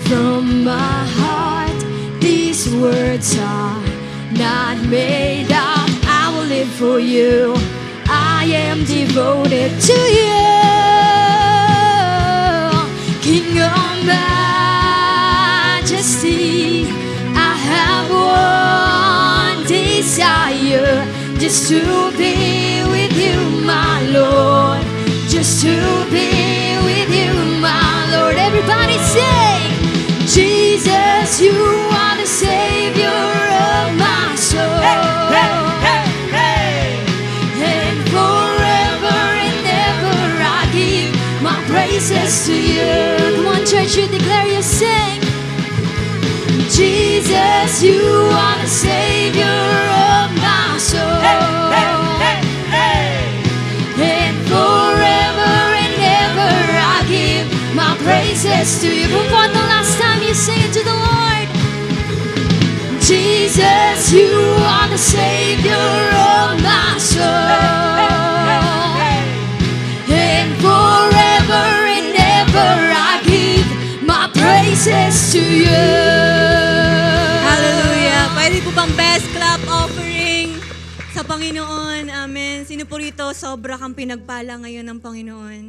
from my heart. These words are not made up. I will live for you. I am devoted to you, King of Majesty. I have one desire, just to be with you, my Lord. Just to be with you, my Lord. Everybody sing, Jesus, you are the Savior of my soul. And forever and ever I give my praises to you. Come on, church, as you declare your sing. Jesus, you are the Savior of my soul. And forever and ever I give my praises to you. Before the last time you sing it to the Lord. Jesus, you are the Savior of my soul. And forever and ever I give my praises to you. Hallelujah. Pwede po bang best clap offering sa Panginoon? Amen. Sino po rito sobra kang pinagpala ngayon ng Panginoon?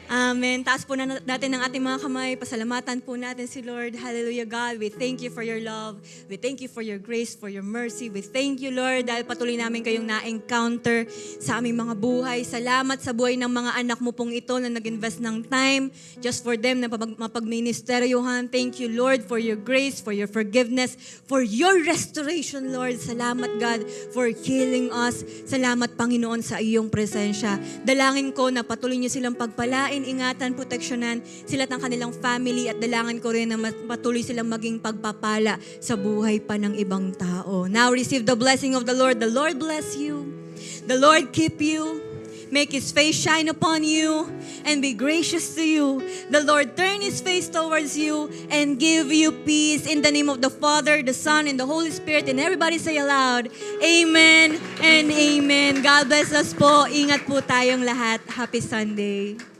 Amen. Taas po natin ang ating mga kamay. Pasalamatan po natin si Lord. Hallelujah, God. We thank you for your love. We thank you for your grace, for your mercy. We thank you, Lord, dahil patuloy namin kayong na-encounter sa aming mga buhay. Salamat sa buhay ng mga anak mo pong ito na nag-invest ng time just for them na mapagministeryohan. Thank you, Lord, for your grace, for your forgiveness, for your restoration, Lord. Salamat, God, for healing us. Salamat, Panginoon, sa iyong presensya. Dalangin ko na patuloy niyo silang pagpalain, ingatan, proteksyonan sila at ang kanilang family at dalangin ko rin na patuloy silang maging pagpapala sa buhay pa ng ibang tao. Now receive the blessing of the Lord. The Lord bless you. The Lord keep you. Make His face shine upon you and be gracious to you. The Lord turn His face towards you and give you peace. In the name of the Father, the Son, and the Holy Spirit. And everybody say aloud, Amen and Amen. God bless us po. Ingat po tayong lahat. Happy Sunday.